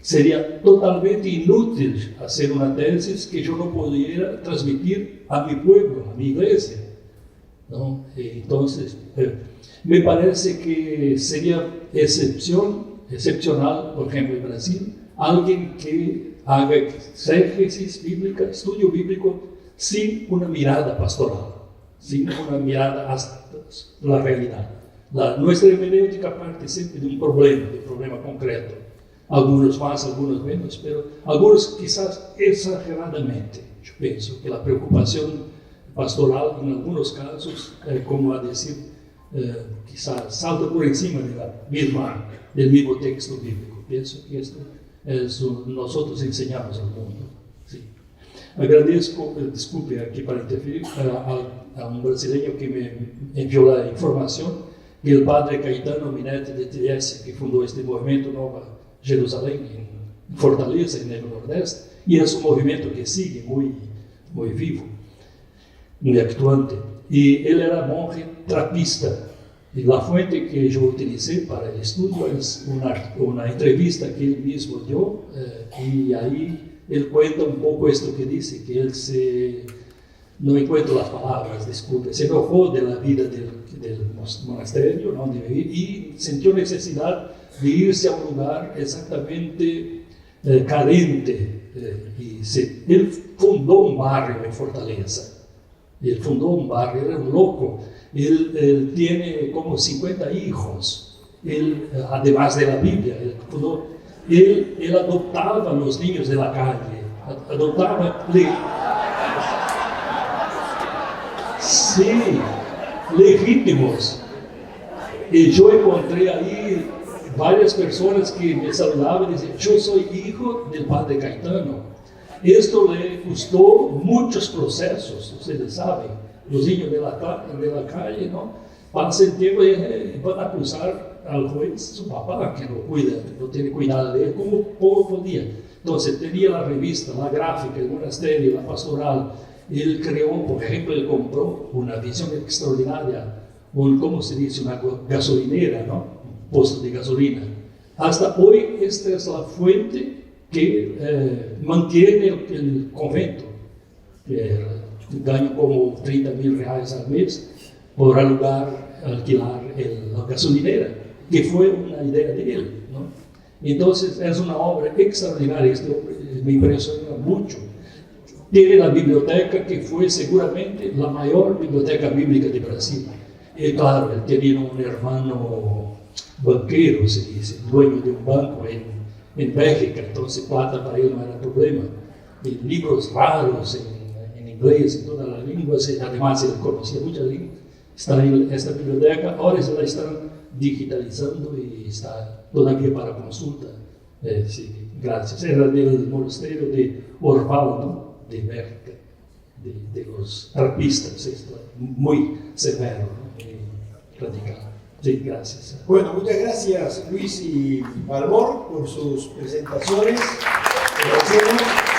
sería totalmente inútil hacer una tesis que yo no pudiera transmitir a mi pueblo, a mi iglesia, ¿no? Entonces, me parece que sería excepcional, por ejemplo, en Brasil, alguien que haga exégesis bíblica, estudio bíblico, sin una mirada pastoral, sin una mirada hasta la realidad. Nuestra hermenéutica parte siempre de un problema concreto. algunos más, algunos menos, pero algunos quizás exageradamente. Yo pienso que la preocupación pastoral en algunos casos, como a decir, quizás salta por encima del mismo texto bíblico. Pienso que esto nosotros enseñamos al mundo. Sí. Agradezco, disculpe aquí para interferir, a un brasileño que me envió la información que el padre Caetano Minetti de Trieste, que fundó este movimiento Nova Jerusalén en Fortaleza, en el Nordeste, y es un movimiento que sigue muy, muy vivo, muy actuante. Y él era monje trapista. Y la fuente que yo utilicé para el estudio es una entrevista que él mismo dio, y ahí él cuenta un poco esto que dice, que él no encuentro las palabras, disculpe, se enojó de la vida del monasterio, ¿no?, donde vivía, y sintió necesidad de irse a un lugar exactamente carente. Él fundó un barrio en Fortaleza. Él fundó un barrio, era un loco. Él tiene como 50 hijos. Él, además de la Biblia, él adoptaba a los niños de la calle. Sí, legítimos. Y yo encontré ahí varias personas que me saludaban y decían: yo soy hijo del padre Caetano. Esto le costó muchos procesos, ustedes saben. Los niños de la calle, ¿no?, pasan tiempo y van a acusar al juez, su papá, que no tiene cuidado de él, como podía. Entonces tenía la revista, la gráfica, el monasterio, la pastoral. Él creó, por ejemplo, él compró una visión extraordinaria, ¿cómo se dice?, una gasolinera, ¿no?, un puesto de gasolina. Hasta hoy esta es la fuente que mantiene el convento. Ganó como 30.000 reales al mes por alquilar la gasolinera, que fue una idea de él, ¿no? Entonces es una obra extraordinaria. Este hombre me impresiona mucho. Tiene la biblioteca que fue seguramente la mayor biblioteca bíblica de Brasil. Y claro, él tenía un hermano banquero, se dice, dueño de un banco en Bélgica, entonces plata para él no era problema. Y libros raros en inglés, en todas las lenguas, además él conocía muchas lenguas. Está en esta biblioteca, ahora se la están digitalizando y está todavía para consulta. Sí, gracias. Era del monasterio de Orval, ¿no?, de Bélgica, de los trapistas, muy severo, ¿no?, muy radical. Sí, gracias. Bueno, muchas gracias Luis y Valmor por sus presentaciones. Agradecemos.